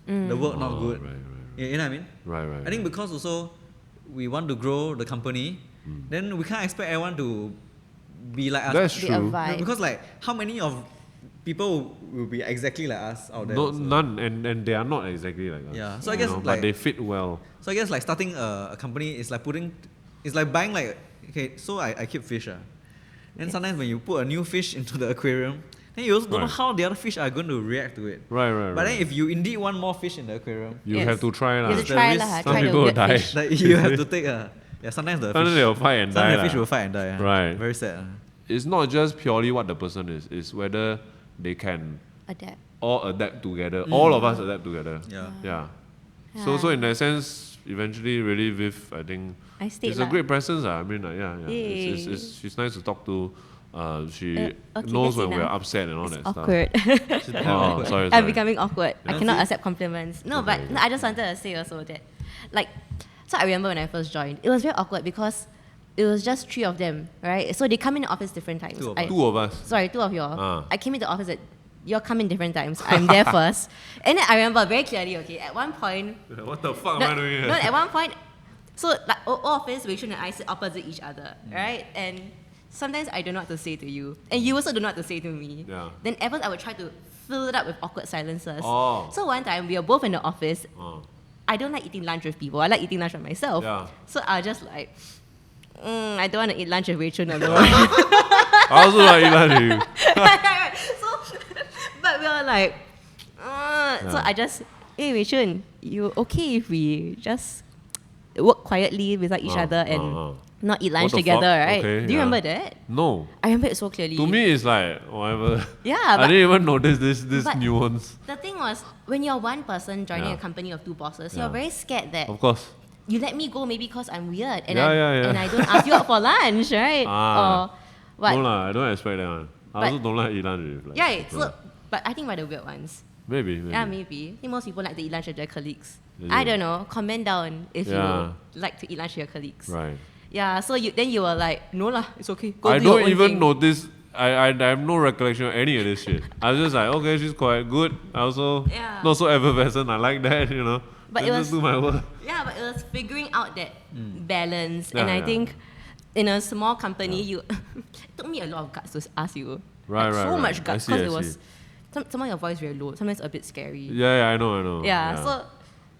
the work not good. Right. You know what I mean? Right. I think because also we want to grow the company, then we can't expect everyone to be like us. That's true. Because like how many of people will be exactly like us out there? None, and they are not exactly like us. Yeah. So I guess like, but they fit well. So I guess like starting a company is like buying like, okay, so I keep fish. And sometimes when you put a new fish into the aquarium, then you also don't know how the other fish are going to react to it. Right. But then if you indeed want more fish in the aquarium, you have to try lah. You have to try lah. Some people will die. Like you have to take sometimes Sometimes they will fight and die. Sometimes the fish will fight and die. Right. Very sad. It's not just purely what the person is. It's whether they can all adapt together. All of us adapt together. Yeah. So in that sense, eventually, really, Viv, I think it's a great presence. I mean, she's nice to talk to. She knows when we're upset and all that awkward. stuff. Sorry. I'm becoming awkward. I cannot accept compliments. No, but I just wanted to say also that, like, so I remember when I first joined, it was very awkward because it was just 3 of them, right? So they come in the office different times. 2 of us. Sorry, 2 of y'all. I came into the office at, y'all come in different times. I'm there first. And then I remember very clearly, okay, at one point... What the fuck am I doing here? No, at one point, so like all office, Rachel and I sit opposite each other, right? And sometimes I don't know what to say to you. And you also don't know what to say to me. Yeah. Then at first I would try to fill it up with awkward silences. So one time, we were both in the office. I don't like eating lunch with people. I like eating lunch by myself. Yeah. So I was just like, I don't want to eat lunch with Rachel alone. I also like eat lunch with you. So, but we were like, so I just, hey Rachel, you okay if we just work quietly beside each other and not eat lunch together, right? Okay, do you remember that? No. I remember it so clearly. To me, it's like, whatever. Yeah, I didn't even notice this but nuance. The thing was, when you're one person joining a company of 2 bosses, you're very scared that of course you let me go maybe because I'm weird and, and I don't ask you out for lunch, right? Or what? No lah, I don't expect that one. I also don't like eat lunch with. Right, so, but I think we're the weird ones. Maybe. Yeah, maybe. I think most people like to eat lunch with their colleagues. I don't know. Comment down if you like to eat lunch with your colleagues. Right. Yeah, so you were like, no lah, it's okay. Go I do your don't own even thing. notice. I have no recollection of any of this shit. I was just like, okay, she's quite good. I also not so effervescent. I like that, you know. But just do my work. Yeah, but it was figuring out that balance, and I think in a small company, it took me a lot of guts to ask you. Right. So much guts because I it see. was some of your voice very low, sometimes a bit scary. Yeah, I know. Yeah, so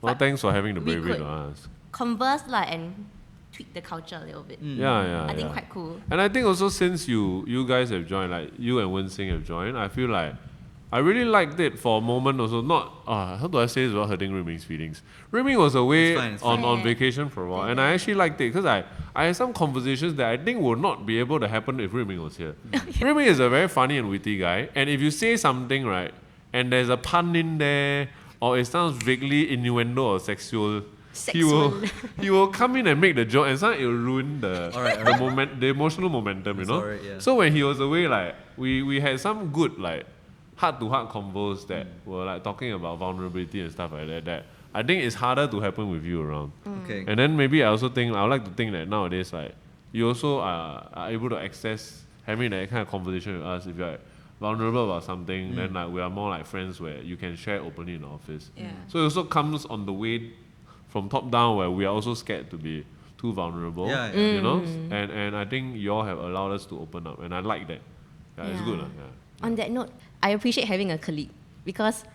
well, thanks for having the we bravery could to ask. converse and tweak the culture a little bit. Yeah. I think quite cool. And I think also since you guys have joined, like you and Wen Sing have joined, I feel like I really liked it for a moment also. Not, how do I say this without hurting Ruiming's feelings? Ruiming was away It's fine. on vacation for a while, and I actually liked it because I had some conversations that I think would not be able to happen if Ruiming was here. Ruiming is a very funny and witty guy, and if you say something, right, and there's a pun in there, or it sounds vaguely innuendo or sexual, he will come in and make the joke, and sometimes it will ruin the emotional momentum, you know. So when he was away, like we had some good like heart-to-heart convos that were like talking about vulnerability and stuff like that. That I think it's harder to happen with you around. Okay. And then maybe I also think I would like to think that nowadays like you also are able to access having that kind of conversation with us if you're like, vulnerable about something, then like we are more like friends where you can share openly in the office. So it also comes on the way from top down where we are also scared to be too vulnerable. You know? And I think you all have allowed us to open up, and I like that. It's good. On that note, I appreciate having a colleague because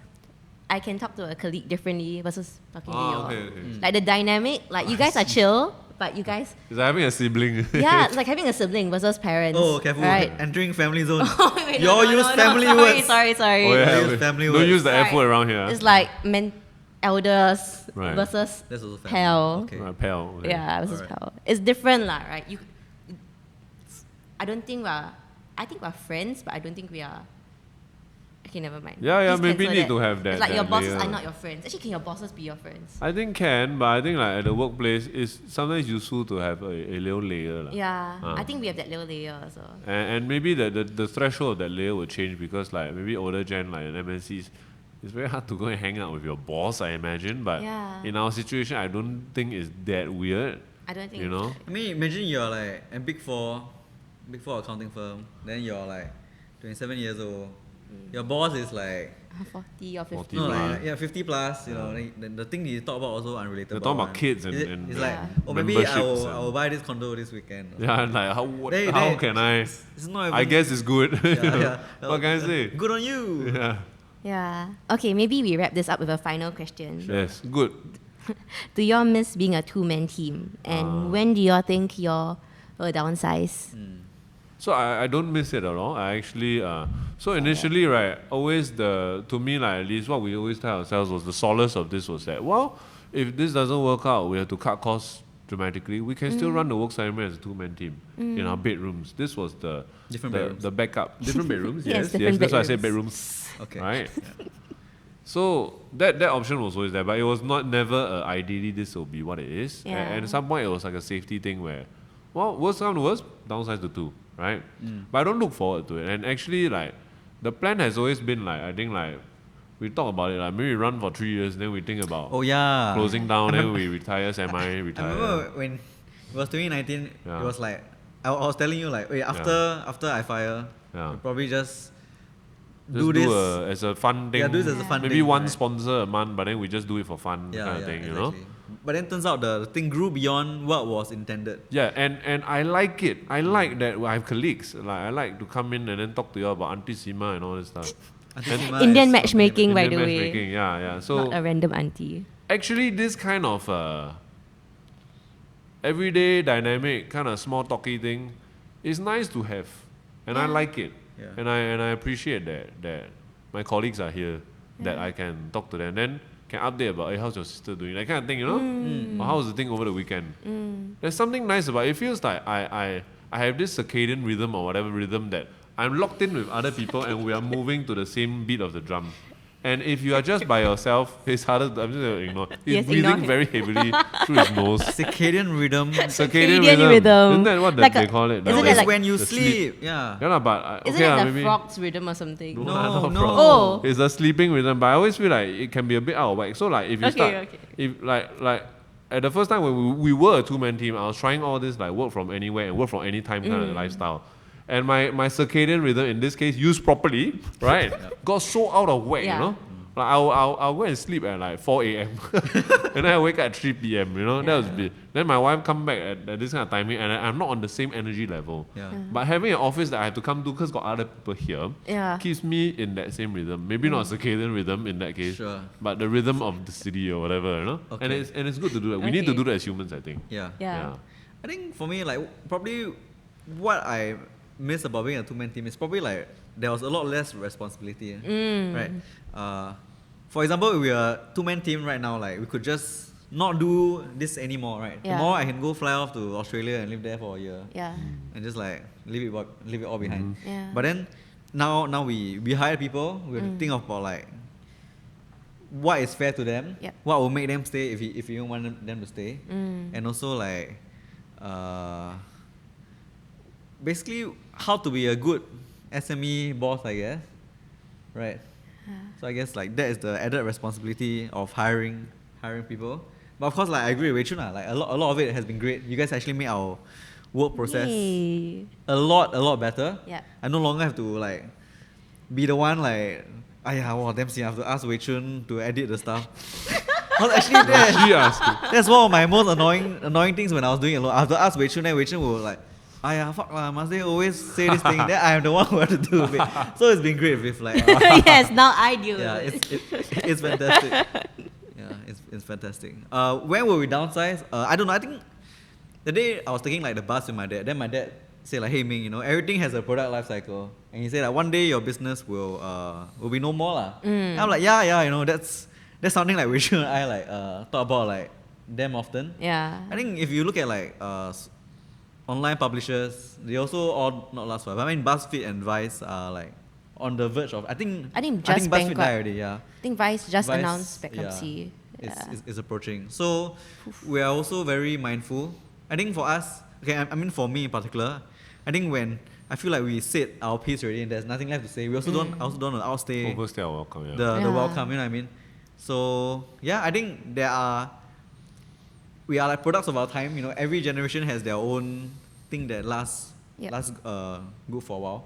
I can talk to a colleague differently versus talking to you. Okay. Like the dynamic, like you guys are chill, but you guys... It's like having a sibling. Yeah, it's like having a sibling versus parents. Oh, careful. Right? Entering family zone. Wait, you all use family words. Sorry. Oh, yeah, Use family don't words. use the F word around here. It's like elders versus That's also family. pal. Okay. Right, pal. Okay. Yeah, versus Alright. pal. It's different lah, right? I don't think I think we're friends, but I don't think we are... Okay, never mind. Yeah, Please maybe cancel need that. to have that. It's like your that bosses layer. are not your friends. Actually, can your bosses be your friends? I think can, but I think like at the workplace, it's sometimes useful to have a little layer. Lah. Yeah, I think we have that little layer also. And maybe the threshold of that layer will change because like maybe older gen like in MNCs, it's very hard to go and hang out with your boss, I imagine. But in our situation, I don't think it's that weird. I don't think... You know? I mean, imagine you're like a big four accounting firm, then you're like 27 years old. Your boss is like 40 or 50. 40 no, plus. like 50 plus. You know, then the thing you talk about also unrelated. They're talking about kids and it's like, oh, maybe I will buy this condo this weekend. Yeah, and like how can I? It's not even, I guess it's good. Yeah. What can I say? Good on you. Yeah. Okay, maybe we wrap this up with a final question. Yes, good. Do y'all miss being a two-man team? And when do y'all think y'all will downsize? So I don't miss it at all. I actually so initially right, always to me like at least what we always tell ourselves was the solace of this was that if this doesn't work out, we have to cut costs dramatically. We can still run the Woke Salaryman as a two-man team in our bedrooms. This was the backup. Different bedrooms. yes. That's why I said bedrooms. Okay. Right. So that option was always there, but it was never ideally this will be what it is. And at some point it was like a safety thing where, worst come to worst, downsize to two. Right? But I don't look forward to it. And actually, like, the plan has always been like, I think like, we talk about it, like maybe we run for 3 years, then we think about closing down, then we retire, semi-retire. I remember when it was 2019, it was like, I was telling you like, wait, after I fire, we'll probably just do this as a fun thing. Yeah, do this as a fun thing. Maybe one sponsor a month, but then we just do it for fun kind of thing, exactly. you know? But then turns out the thing grew beyond what was intended. Yeah, and I like it. I like that I have colleagues. Like I like to come in and then talk to you about Auntie Sima and all this stuff. Indian matchmaking, by the way. Indian matchmaking, yeah. So not a random auntie. Actually, this kind of everyday dynamic, kind of small talky thing, is nice to have, and I like it. Yeah. And I appreciate that my colleagues are here, that I can talk to them. Then can update about, hey, how's your sister doing? That kind of thing, you know? Or how was the thing over the weekend? There's something nice about it. It feels like I have this circadian rhythm or whatever rhythm that I'm locked in with other people and we are moving to the same beat of the drum. And if you are just by yourself, it's harder to, I'm just going to ignore. He's breathing very heavily through his nose. Circadian rhythm. Circadian rhythm. Isn't that what Like they call it? No, Isn't it it's like when you sleep. Yeah. Yeah, but Isn't okay, it the maybe. frog's rhythm or something? No. Oh. It's a sleeping rhythm, but I always feel like it can be a bit out of whack. So like if you start, if like at the first time when we were a two-man team, I was trying all this like work from anywhere and work from any time kind of lifestyle. And my circadian rhythm in this case, used properly, right, got so out of whack, you know? Like I'll go and sleep at like 4 a.m. and then I wake up at 3 p.m. You know, that was bit. Then my wife come back at this kind of timing, and I'm not on the same energy level. Yeah. But having an office that I have to come to because got other people here keeps me in that same rhythm. Maybe not circadian rhythm in that case, but the rhythm of the city or whatever, you know. Okay. And it's good to do that. We need to do that as humans, I think. Yeah. I think for me, like probably what I miss about being a two-man team is probably like there was a lot less responsibility, right? For example, if we are a two-man team right now, like we could just not do this anymore, right? Tomorrow I can go fly off to Australia and live there for a year, and just like leave it all behind. But then now we hire people. We have to think about like what is fair to them, what will make them stay if you want them to stay, and also like basically how to be a good SME boss, I guess, right? So I guess like that is the added responsibility of hiring people. But of course, like I agree with Rachel, like a lot of it has been great. You guys actually made our work process a lot better. I no longer have to like be the one like, damn, I have to ask Wei Chun to edit the stuff. Actually, that's one of my most annoying things when I was doing it alone. I have to ask Wei Chun, and Wei Chun will like, fuck lah, must they always say this thing? Then I am the one who had to do it. So it's been great with like. Yes, now I do it. It's fantastic. It's fantastic. When will we downsize? I don't know. I think the day I was taking like the bus with my dad. Then my dad said like, "Hey Ming, you know everything has a product life cycle," and he said like one day your business will be no more lah. I'm like, yeah, you know that's something like we should like talk about like damn often. I think if you look at like online publishers, they also all not last forever. I mean, BuzzFeed and Vice are like on the verge of. I think BuzzFeed died already. I think Vice just announced bankruptcy. It's approaching. So we are also very mindful. I think for us, I mean for me in particular, I think when I feel like we said our piece already and there's nothing left to say, we also don't want to outstay overstay our welcome. The welcome. You know what I mean? So I think we are like products of our time. You know, every generation has their own thing that lasts good for a while.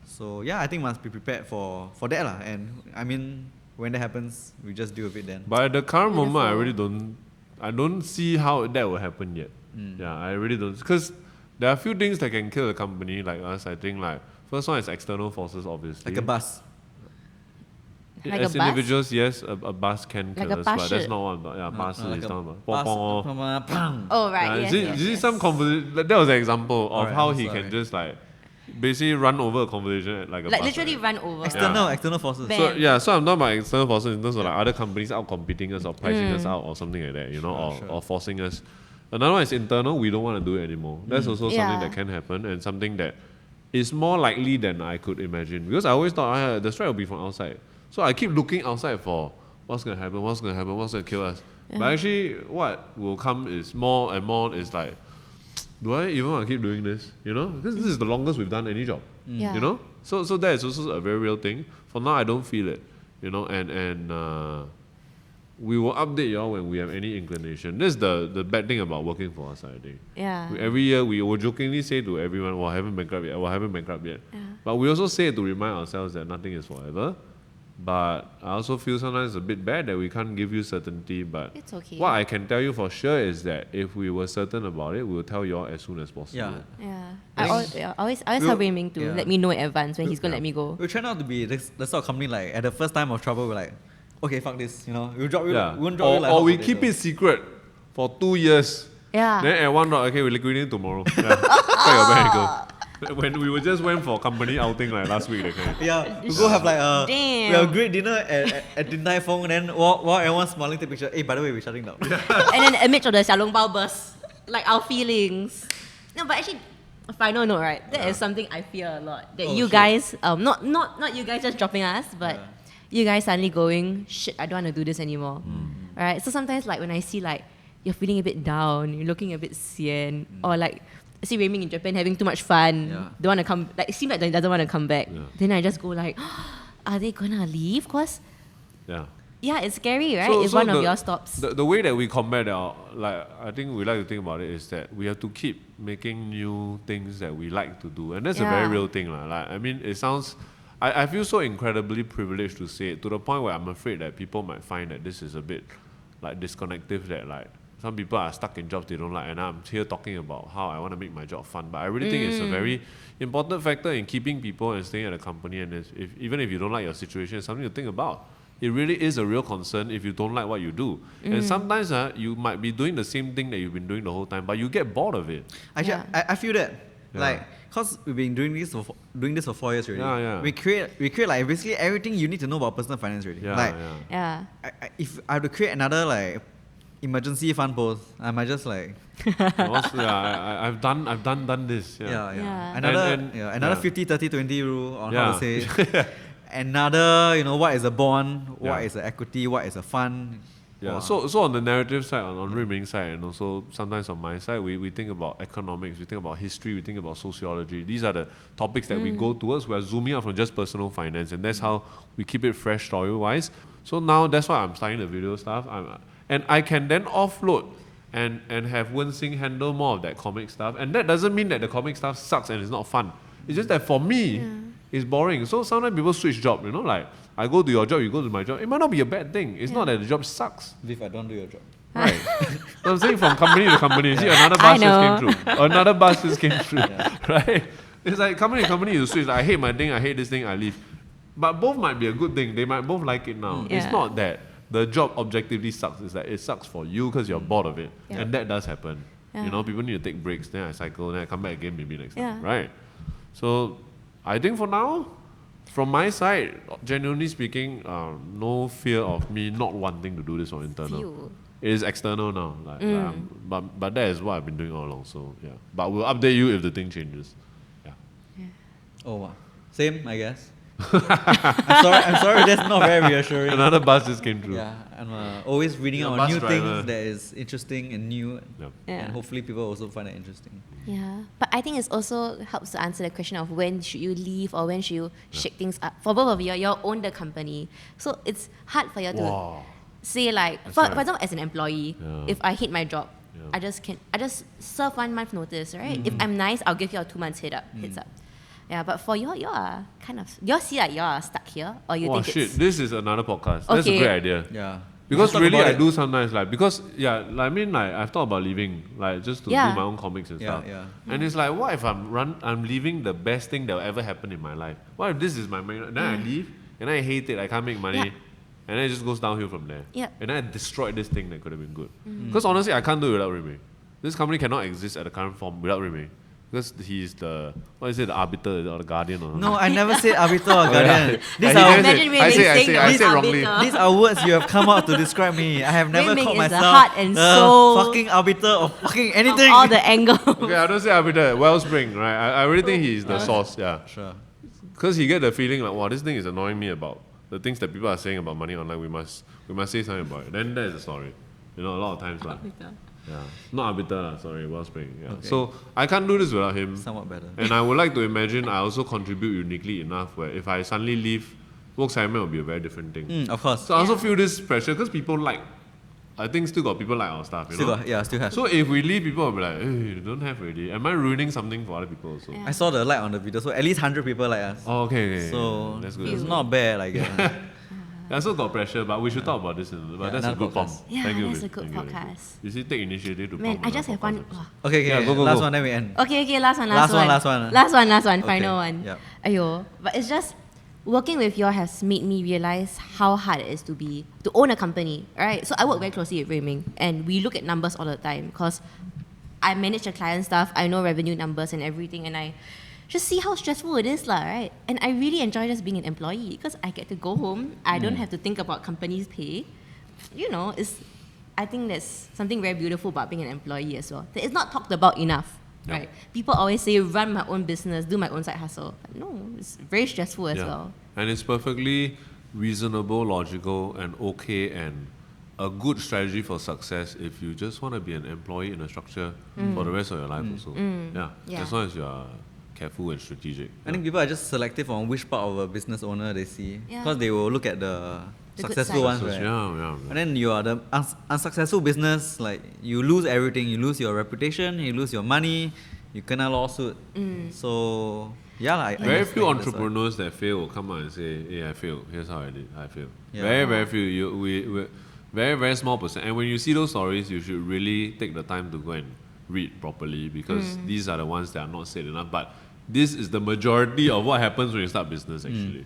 So I think must be prepared for that lah. And I mean, when that happens, we just deal with it then. But at the current moment, I don't see how that will happen yet. I really don't, because there are a few things that can kill a company like us. I think like first one is external forces, obviously. Like a bus. Like as a bus? individuals, yes, a bus can kill us, but that's not what I'm talking about. Bus is talking about. Oh, right. You see some conversation, that was an example of how he can just like basically run over a conversation at like a bus. Literally run over. External forces. So I'm talking about external forces in terms of like other companies out competing us or pricing us out or something like that, you know, or forcing us. Another one is internal, we don't want to do it anymore. That's also something that can happen and something that is more likely than I could imagine. Because I always thought the strike will be from outside. So I keep looking outside for what's going to happen, what's going to kill us. But actually, what will come is more and more is like, do I even want to keep doing this? You know? Because this is the longest we've done any job. You know? So that is also a very real thing. For now, I don't feel it. You know? And we will update y'all when we have any inclination. This is the bad thing about working for us, I think. Every year, we will jokingly say to everyone, I haven't bankrupt yet. But we also say it to remind ourselves that nothing is forever. But I also feel sometimes it's a bit bad that we can't give you certainty. But it's okay. What I can tell you for sure is that if we were certain about it, we will tell you all as soon as possible. I always tell Wei Ming to let me know in advance when he's going to let me go. We try not to be the sort of company like at the first time of trouble, we're like, okay, fuck this, you know, we won't drop you like or we keep it secret for 2 years. Then at one dot, okay, we're liquidating tomorrow. Pack your bag and go. When we just went for company outing like last week, we go have like we have a great dinner at Din Tai Fung, and then while everyone's smiling, take picture. Hey, by the way, we're shutting down. And then amidst of the Xiaolong Bao burst, like our feelings. No, but actually, a final note, right? That is something I fear a lot. That you guys, not you guys just dropping us, but you guys suddenly going, shit, I don't want to do this anymore. Right? So sometimes like when I see like you're feeling a bit down, you're looking a bit sian, or like I see Wei Ming in Japan having too much fun, don't want to come, like it seems like he doesn't want to come back. Then I just go like, are they gonna leave? Cause it's scary, right? It's one of your stops. The way that we combat like I think we like to think about it is that we have to keep making new things that we like to do, and that's a very real thing, like I mean, it sounds. I feel so incredibly privileged to say it, to the point where I'm afraid that people might find that this is a bit like disconnective, that like some people are stuck in jobs they don't like, and I'm here talking about how I want to make my job fun. But I really think it's a very important factor in keeping people and staying at a company. And even if you don't like your situation, it's something to think about. It really is a real concern if you don't like what you do. And sometimes you might be doing the same thing that you've been doing the whole time, but you get bored of it. I feel that. Like, because we've been doing this for 4 years already. We create like basically everything you need to know about personal finance already. If I have to create another like emergency fund post, I might just like I've done this. Another 50, 30, 20 rule on how to say. Another, what is a bond, what is an equity, what is a fund. Yeah. So on the narrative side, on Rui Ming's side, and also sometimes on my side, we think about economics, we think about history, we think about sociology. These are the topics that we go towards. We are zooming out from just personal finance, and that's how we keep it fresh story-wise. So now that's why I'm starting the video stuff. And I can then offload and have Wen Xing handle more of that comic stuff. And that doesn't mean that the comic stuff sucks and it's not fun. It's just that for me, it's boring. So sometimes people switch job, like I go to your job, you go to my job. It might not be a bad thing. It's not that the job sucks. If I don't do your job. Right. So I'm saying from company to company. See, another bus just came through. Another bus just came through. Right? It's like company to company, you switch. Like, I hate my thing, I hate this thing, I leave. But both might be a good thing. They might both like it now. It's not that the job objectively sucks. It's that it sucks for you because you're bored of it. And that does happen. People need to take breaks. Then I cycle, then I come back again maybe next time. Right? So I think for now, from my side, genuinely speaking, no fear of me not wanting to do this for internal. It is external now. But that is what I've been doing all along. So yeah. But we'll update you if the thing changes. Oh wow. Same, I guess. I'm sorry, that's not very reassuring. Another bus just came through. Yeah, I'm always reading out new things that is interesting and new, and hopefully people also find it interesting. Yeah, but I think it also helps to answer the question of when should you leave or when should you shake things up. For both of you, you own the company, so it's hard for you to say like, for example, as an employee, if I hate my job, I just serve 1 month notice, right? If I'm nice, I'll give you a 2 months heads up. Yeah, but for you are kind of, you see like you are stuck here, or you think it's... this is another podcast. That's a great idea. Yeah. Because really I do sometimes because I've thought about leaving, just to do my own comics and stuff. And it's like, what if I'm leaving the best thing that will ever happen in my life? What if this is my main, then I leave and I hate it, I can't make money. And then it just goes downhill from there. And then I destroyed this thing that could have been good. Because honestly, I can't do it without Remy. This company cannot exist at the current form without Remy. Because he's the arbiter or the guardian or something. No, I never said arbiter or guardian. I said wrongly. These are words you have come out to describe me. I have never called myself heart and soul fucking arbiter or fucking anything. All the angles. Okay, I don't say arbiter. Wellspring, right? I really think he's the source. Yeah, sure. Because he get the feeling like, wow, this thing is annoying me about the things that people are saying about money online. We must say something about it. Then that is the story. A lot of times like. Yeah, not arbiter, sorry, Wellspring. Yeah. Okay. So I can't do this without him. Somewhat better. And I would like to imagine I also contribute uniquely enough where if I suddenly leave, Woke Salaryman will be a very different thing. Of course. So I also feel this pressure because people I think still got people like our stuff. Still have. So if we leave, people will be like, hey, you don't have already. Am I ruining something for other people also? I saw the like on the video, so at least 100 people like us. Oh, okay. So that's good. It's not bad, I guess. I also got pressure, but we should talk about this. But that's a good podcast. Yeah, Thank you, that's a good podcast. You see, take initiative to I just have one. Okay, go. Last one, then we end. Okay, last one. Final one. Yep. Ayo, but it's just working with you all has made me realize how hard it is to own a company, right? So I work very closely with Rui Ming, and we look at numbers all the time because I manage the client stuff. I know revenue numbers and everything, and I just see how stressful it is, right? And I really enjoy just being an employee because I get to go home. I don't have to think about company's pay. I think there's something very beautiful about being an employee as well. That it's not talked about enough, right? People always say, run my own business, do my own side hustle. But no, it's very stressful as well. And it's perfectly reasonable, logical, and okay, and a good strategy for success if you just want to be an employee in a structure for the rest of your life also. As long as you are careful and strategic. I think people are just selective on which part of a business owner they see. Because they will look at the successful ones, right? And then you are the unsuccessful business, like you lose everything. You lose your reputation, you lose your money, you kena lawsuit. So Yeah, very few entrepreneurs that fail will come out and say, "Hey, I failed. Here's how I did. I failed." Yeah. Very few. We very small percent. And when you see those stories, you should really take the time to go and read properly, because these are the ones that are not said enough. But this is the majority of what happens when you start business, actually.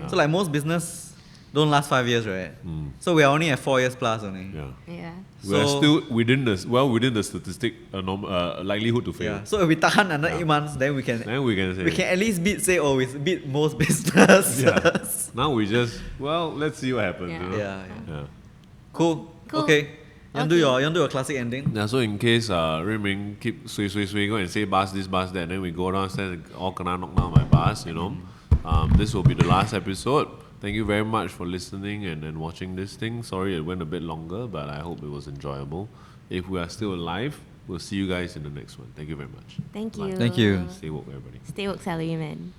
So like most business don't last 5 years, right? So we are only at 4 years plus only. Yeah. We are still within the statistic likelihood to fail. Yeah. So if we tahan another 8 months, then we can say we can at least beat most businesses. Yeah. Now we just let's see what happens. Yeah. You know? Yeah. Cool. Okay. You want to do a classic ending? Yeah, so in case Rin Ming keep sway, go and say bus this, bus that, and then we go downstairs and all kena knocked down by bus, you know. This will be the last episode. Thank you very much for listening and watching this thing. Sorry it went a bit longer, but I hope it was enjoyable. If we are still alive, we'll see you guys in the next one. Thank you very much. Thank you. Thank you. Stay woke, everybody. Stay woke, salaryman.